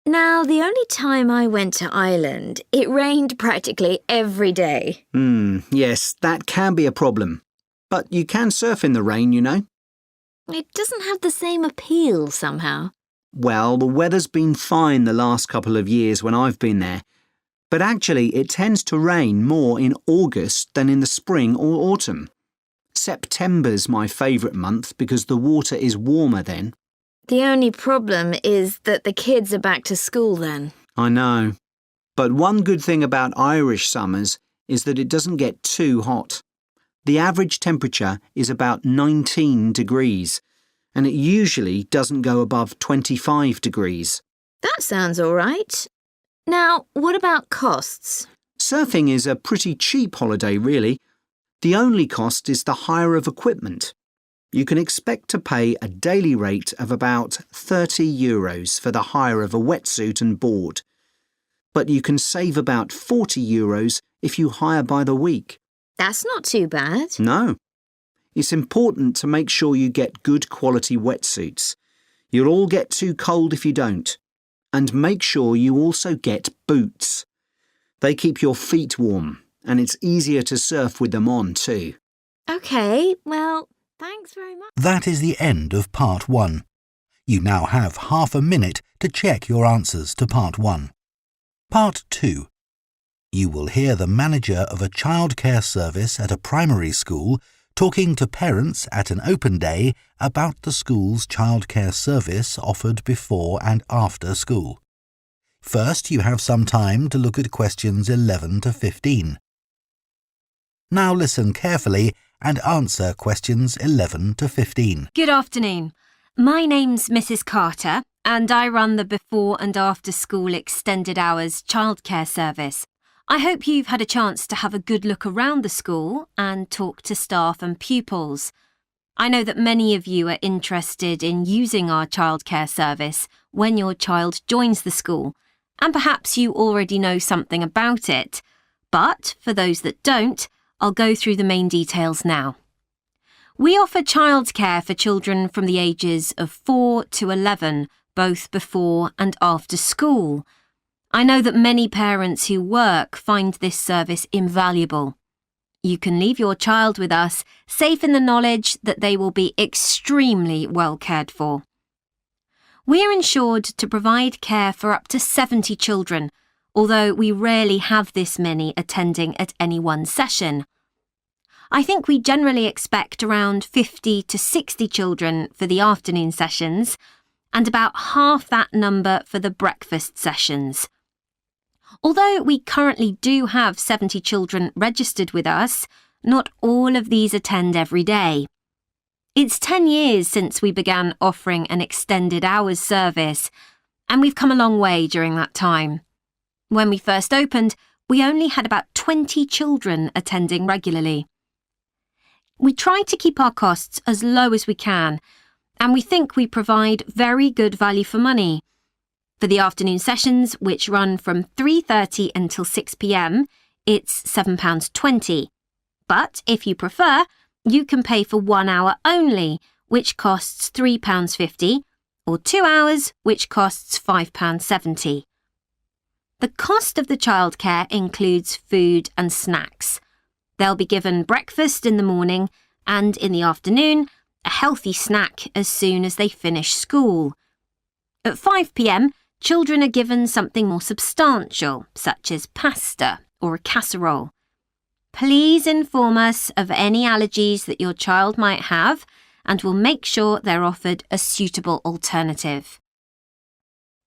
Now, the only time I went to Ireland, it rained practically every day. Yes, that can be a problem. But you can surf in the rain, you know. It doesn't have the same appeal somehow. Well, the weather's been fine the last couple of years when I've been there. But actually, it tends to rain more in August than in the spring or autumn. September's my favourite month because the water is warmer then. The only problem is that the kids are back to school then. I know. But one good thing about Irish summers is that it doesn't get too hot. The average temperature is about 19 degrees, and it usually doesn't go above 25 degrees. That sounds all right. Now, what about costs? Surfing is a pretty cheap holiday, really. The only cost is the hire of equipment. You can expect to pay a daily rate of about €30 for the hire of a wetsuit and board. But you can save about €40 if you hire by the week. That's not too bad. No. It's important to make sure you get good quality wetsuits. You'll all get too cold if you don't. And make sure you also get boots. They keep your feet warm, and it's easier to surf with them on too. OK, well, thanks very much. That is the end of part 1. You now have half a minute to check your answers to part 1. Part 2. You will hear the manager of a childcare service at a primary school talking to parents at an open day about the school's childcare service offered before and after school. First, you have some time to look at questions 11 to 15. Now listen carefully and answer questions 11 to 15. Good afternoon. My name's Mrs. Carter, and I run the before and after school extended hours childcare service. I hope you've had a chance to have a good look around the school and talk to staff and pupils. I know that many of you are interested in using our childcare service when your child joins the school, and perhaps you already know something about it. But for those that don't, I'll go through the main details now. We offer childcare for children from the ages of 4 to 11 both before and after school. I know that many parents who work find this service invaluable. You can leave your child with us, safe in the knowledge that they will be extremely well cared for. We are insured to provide care for up to 70 children, although we rarely have this many attending at any one session. I think we generally expect around 50 to 60 children for the afternoon sessions, and about half that number for the breakfast sessions. Although we currently do have 70 children registered with us, not all of these attend every day. It's 10 years since we began offering an extended hours service, and we've come a long way during that time. When we first opened, we only had about 20 children attending regularly. We try to keep our costs as low as we can, and we think we provide very good value for money. For the afternoon sessions, which run from 3:30 until 6 p.m, it's £7.20. But if you prefer, you can pay for 1 hour only, which costs £3.50, or 2 hours, which costs £5.70. The cost of the childcare includes food and snacks. They'll be given breakfast in the morning and in the afternoon, a healthy snack as soon as they finish school. At 5 p.m, children are given something more substantial, such as pasta or a casserole. Please inform us of any allergies that your child might have, and we'll make sure they're offered a suitable alternative.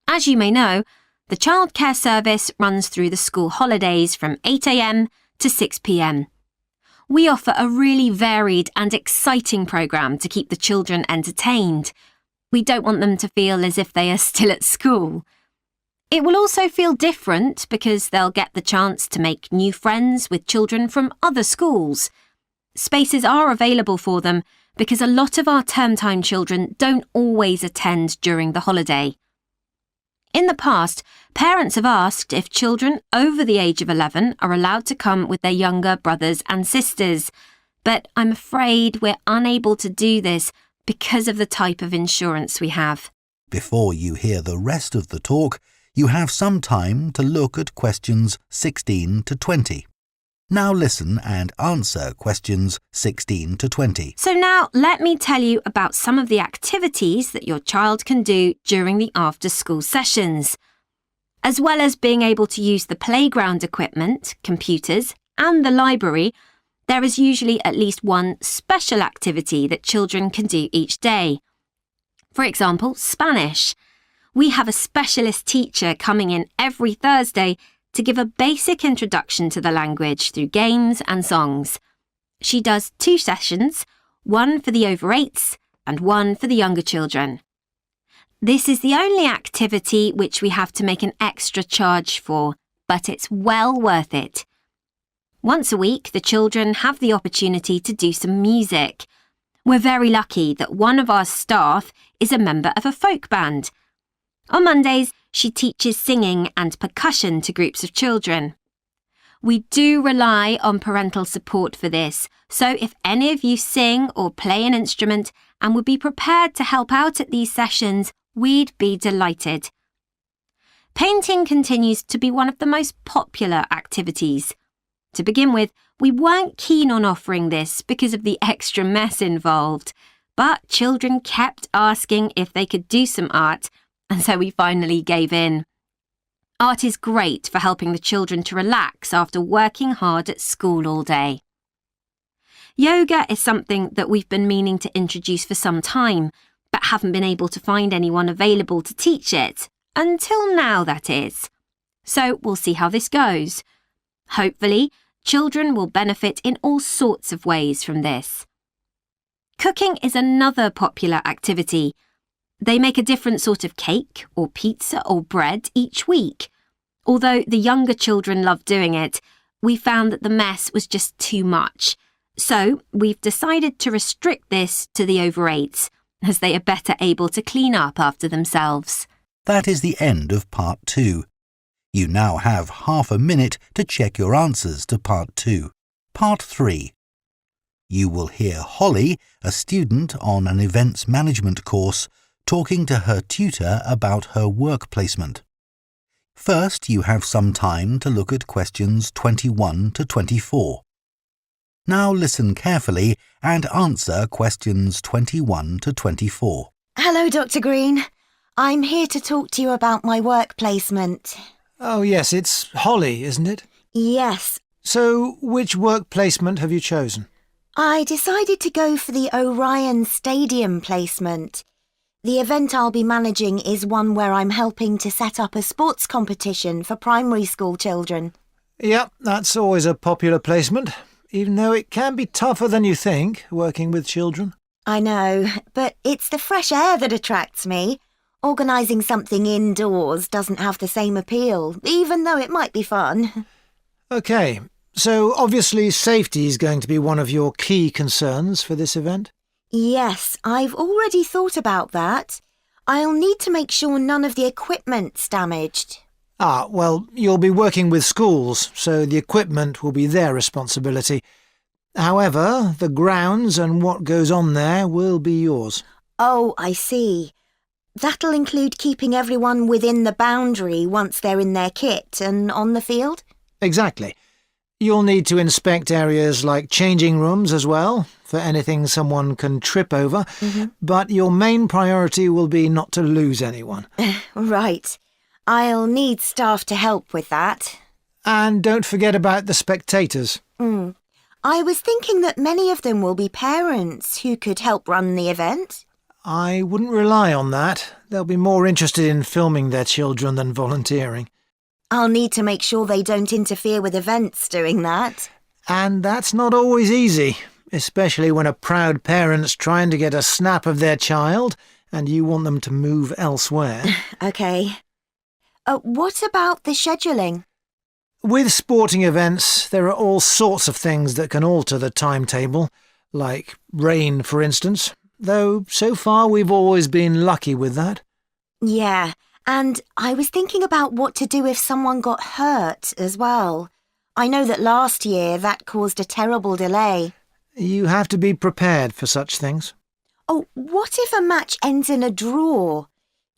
As you may know, the childcare service runs through the school holidays from 8 a.m. to 6 p.m. We offer a really varied and exciting programme to keep the children entertained. We don't want them to feel as if they are still at school. It will also feel different because they'll get the chance to make new friends with children from other schools. Spaces are available for them because a lot of our term time children don't always attend during the holiday. In the past, parents have asked if children over the age of 11 are allowed to come with their younger brothers and sisters, but I'm afraid we're unable to do this because of the type of insurance we have. Before you hear the rest of the talk, you have some time to look at questions 16 to 20. Now listen and answer questions 16 to 20. So now let me tell you about some of the activities that your child can do during the after-school sessions. As well as being able to use the playground equipment, computers, and the library, there is usually at least one special activity that children can do each day. For example, Spanish. We have a specialist teacher coming in every Thursday to give a basic introduction to the language through games and songs. She does 2 sessions, one for the over 8s and one for the younger children. This is the only activity which we have to make an extra charge for, but it's well worth it. Once a week, the children have the opportunity to do some music. We're very lucky that one of our staff is a member of a folk band. On Mondays, she teaches singing and percussion to groups of children. We do rely on parental support for this, so if any of you sing or play an instrument and would be prepared to help out at these sessions, we'd be delighted. Painting continues to be one of the most popular activities. To begin with, we weren't keen on offering this because of the extra mess involved, but children kept asking if they could do some art, and so we finally gave in. Art is great for helping the children to relax after working hard at school all day. Yoga is something that we've been meaning to introduce for some time, but haven't been able to find anyone available to teach it. Until now, that is. So we'll see how this goes. Hopefully, children will benefit in all sorts of ways from this. Cooking is another popular activity. They make a different sort of cake or pizza or bread each week. Although the younger children love doing it, we found that the mess was just too much. So we've decided to restrict this to the over 8s, as they are better able to clean up after themselves. That is the end of part 2. You now have half a minute to check your answers to part 2. Part 3. You will hear Holly, a student on an events management course, talking to her tutor about her work placement. First, you have some time to look at questions 21 to 24. Now listen carefully and answer questions 21 to 24. Hello, Dr. Green. I'm here to talk to you about my work placement. Oh, yes, it's Holly, isn't it? Yes. So, which work placement have you chosen? I decided to go for the Orion Stadium placement. The event I'll be managing is one where I'm helping to set up a sports competition for primary school children. Yep, that's always a popular placement, even though it can be tougher than you think, working with children. I know, but it's the fresh air that attracts me. Organising something indoors doesn't have the same appeal, even though it might be fun. OK, so obviously safety is going to be one of your key concerns for this event? Yes, I've already thought about that. I'll need to make sure none of the equipment's damaged. Ah, well, you'll be working with schools, so the equipment will be their responsibility. However, the grounds and what goes on there will be yours. Oh, I see. That'll include keeping everyone within the boundary once they're in their kit and on the field? Exactly. You'll need to inspect areas like changing rooms as well, for anything someone can trip over, but your main priority will be not to lose anyone. Right. I'll need staff to help with that. And don't forget about the spectators. I was thinking that many of them will be parents who could help run the event. I wouldn't rely on that. They'll be more interested in filming their children than volunteering. I'll need to make sure they don't interfere with events doing that. And that's not always easy, especially when a proud parent's trying to get a snap of their child and you want them to move elsewhere. OK. What about the scheduling? With sporting events, there are all sorts of things that can alter the timetable, like rain, for instance, though so far we've always been lucky with that. Yeah, and I was thinking about what to do if someone got hurt as well. I know that last year that caused a terrible delay. You have to be prepared for such things. Oh, what if a match ends in a draw?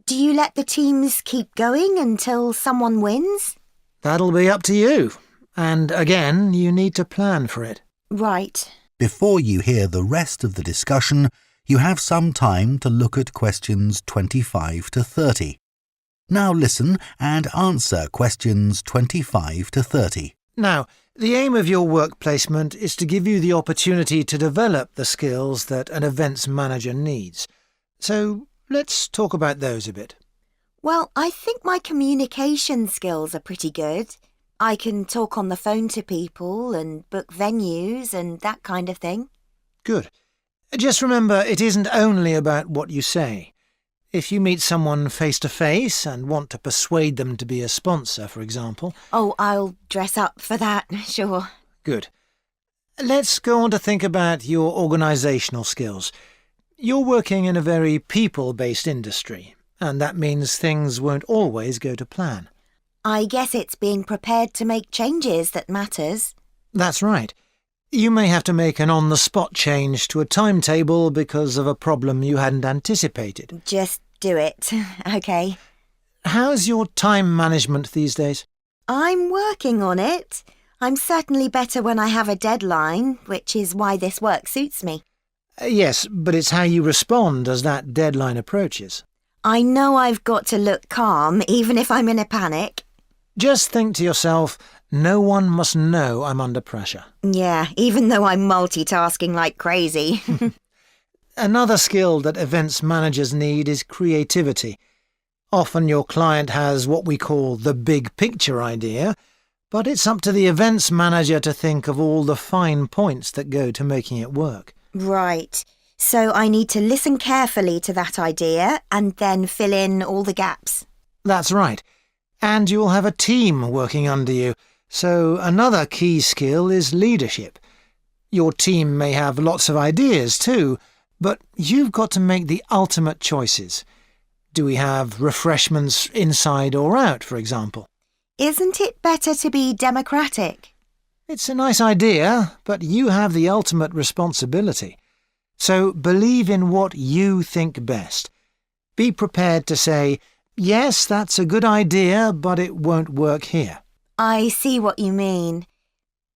Do you let the teams keep going until someone wins? That'll be up to you. And again, you need to plan for it. Right. Before you hear the rest of the discussion, you have some time to look at questions 25 to 30. Now listen and answer questions 25 to 30. Now, the aim of your work placement is to give you the opportunity to develop the skills that an events manager needs. So let's talk about those a bit. Well, I think my communication skills are pretty good. I can talk on the phone to people and book venues and that kind of thing. Good. Just remember, it isn't only about what you say. If you meet someone face-to-face and want to persuade them to be a sponsor, for example... Oh, I'll dress up for that, sure. Good. Let's go on to think about your organisational skills. You're working in a very people-based industry, and that means things won't always go to plan. I guess it's being prepared to make changes that matters. That's right. You may have to make an on-the-spot change to a timetable because of a problem you hadn't anticipated. Just do it, OK. How's your time management these days? I'm working on it. I'm certainly better when I have a deadline, which is why this work suits me. Yes, but it's how you respond as that deadline approaches. I know I've got to look calm, even if I'm in a panic. Just think to yourself, no one must know I'm under pressure. Yeah, even though I'm multitasking like crazy. Another skill that events managers need is creativity. Often your client has what we call the big picture idea, but it's up to the events manager to think of all the fine points that go to making it work. Right. So I need to listen carefully to that idea and then fill in all the gaps. That's right. And you'll have a team working under you, so another key skill is leadership. Your team may have lots of ideas too, but you've got to make the ultimate choices. Do we have refreshments inside or out, for example? Isn't it better to be democratic? It's a nice idea, but you have the ultimate responsibility. So believe in what you think best. Be prepared to say, yes, that's a good idea, but it won't work here. I see what you mean.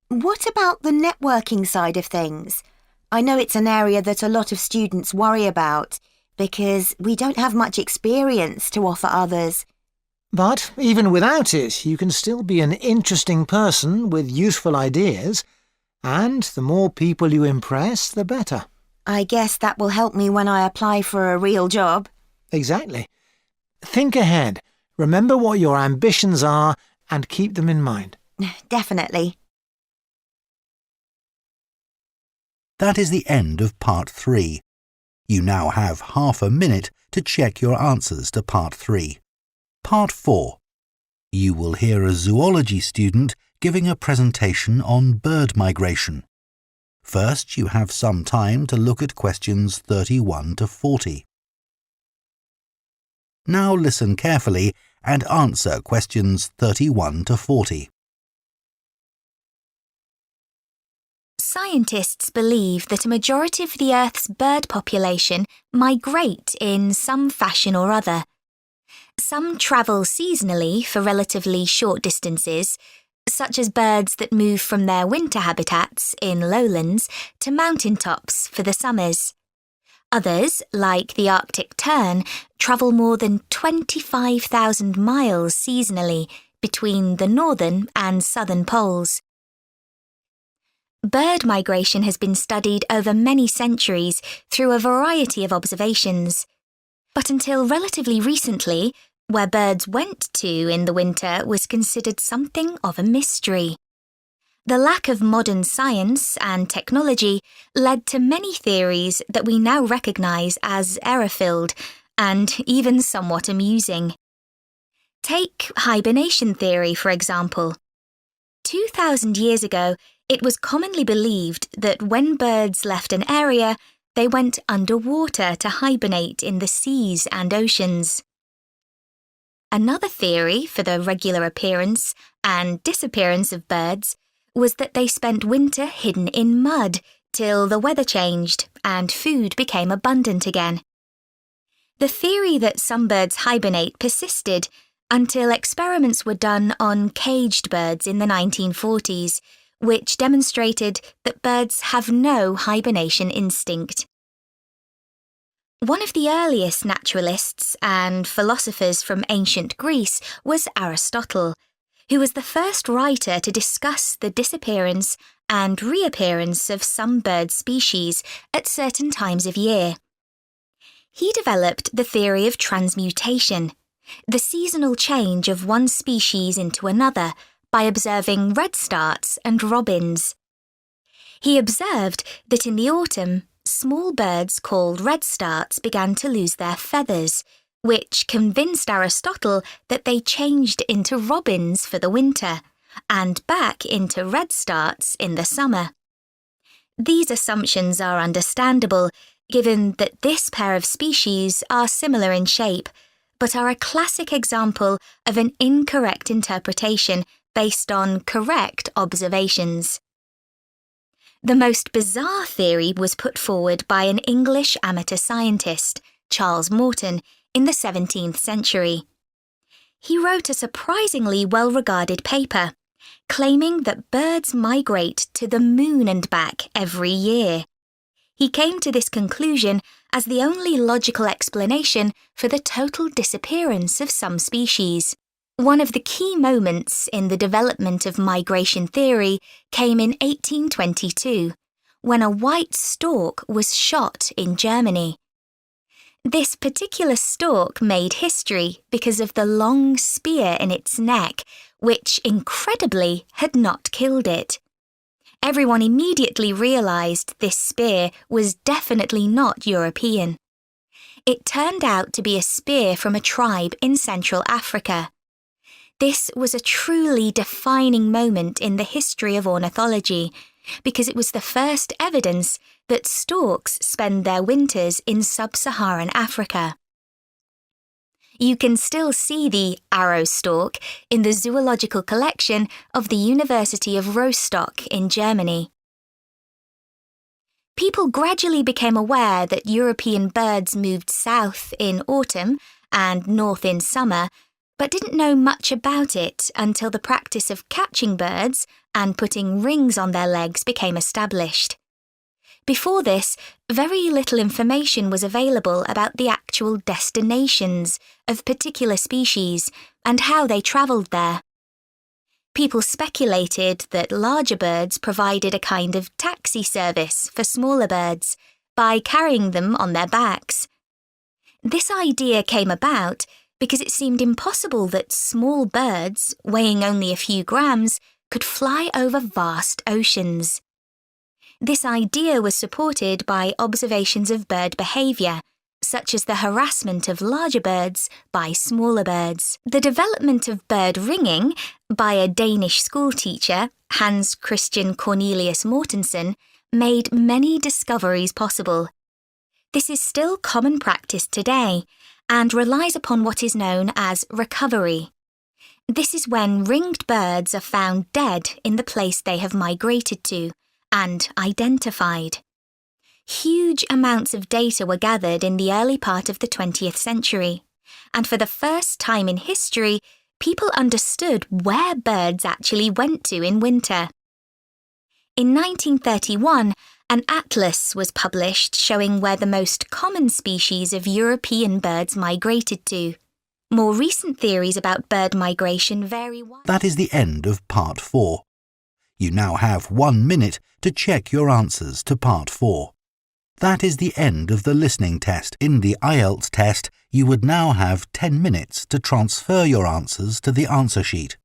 What about the networking side of things? I know it's an area that a lot of students worry about because we don't have much experience to offer others. But even without it, you can still be an interesting person with useful ideas, and the more people you impress, the better. I guess that will help me when I apply for a real job. Exactly. Think ahead, remember what your ambitions are, and keep them in mind. Definitely. That is the end of Part 3. You now have half a minute to check your answers to Part 3. Part 4. You will hear a zoology student giving a presentation on bird migration. First, you have some time to look at questions 31 to 40. Now listen carefully and answer questions 31 to 40. Scientists believe that a majority of the Earth's bird population migrate in some fashion or other. Some travel seasonally for relatively short distances, such as birds that move from their winter habitats in lowlands to mountaintops for the summers. Others, like the Arctic tern, travel more than 25,000 miles seasonally between the northern and southern poles. Bird migration has been studied over many centuries through a variety of observations. But until relatively recently, where birds went to in the winter was considered something of a mystery. The lack of modern science and technology led to many theories that we now recognise as error-filled and even somewhat amusing. Take hibernation theory, for example. 2,000 years ago, it was commonly believed that when birds left an area, they went underwater to hibernate in the seas and oceans. Another theory for the regular appearance and disappearance of birds was that they spent winter hidden in mud till the weather changed and food became abundant again. The theory that some birds hibernate persisted until experiments were done on caged birds in the 1940s, which demonstrated that birds have no hibernation instinct. One of the earliest naturalists and philosophers from ancient Greece was Aristotle, who was the first writer to discuss the disappearance and reappearance of some bird species at certain times of year. He developed the theory of transmutation, the seasonal change of one species into another by observing redstarts and robins. He observed that in the autumn, small birds called redstarts began to lose their feathers, which convinced Aristotle that they changed into robins for the winter and back into redstarts in the summer. These assumptions are understandable, given that this pair of species are similar in shape, but are a classic example of an incorrect interpretation based on correct observations. The most bizarre theory was put forward by an English amateur scientist, Charles Morton, in the 17th century. He wrote a surprisingly well-regarded paper, claiming that birds migrate to the moon and back every year. He came to this conclusion as the only logical explanation for the total disappearance of some species. One of the key moments in the development of migration theory came in 1822, when a white stork was shot in Germany. This particular stork made history because of the long spear in its neck, which, incredibly, had not killed it. Everyone immediately realised this spear was definitely not European. It turned out to be a spear from a tribe in Central Africa. This was a truly defining moment in the history of ornithology, because it was the first evidence that storks spend their winters in sub-Saharan Africa. You can still see the arrow stork in the zoological collection of the University of Rostock in Germany. People gradually became aware that European birds moved south in autumn and north in summer, but didn't know much about it until the practice of catching birds and putting rings on their legs became established. Before this, very little information was available about the actual destinations of particular species and how they travelled there. People speculated that larger birds provided a kind of taxi service for smaller birds by carrying them on their backs. This idea came about because it seemed impossible that small birds, weighing only a few grams, could fly over vast oceans. This idea was supported by observations of bird behaviour, such as the harassment of larger birds by smaller birds. The development of bird ringing by a Danish schoolteacher, Hans Christian Cornelius Mortensen, made many discoveries possible. This is still common practice today and relies upon what is known as recovery. This is when ringed birds are found dead in the place they have migrated to and identified. Huge amounts of data were gathered in the early part of the 20th century, and for the first time in history, people understood where birds actually went to in winter. In 1931, an atlas was published showing where the most common species of European birds migrated to. More recent theories about bird migration vary widely. That is the end of Part 4. You now have 1 minute to check your answers to Part 4. That is the end of the listening test. In the IELTS test, you would now have 10 minutes to transfer your answers to the answer sheet.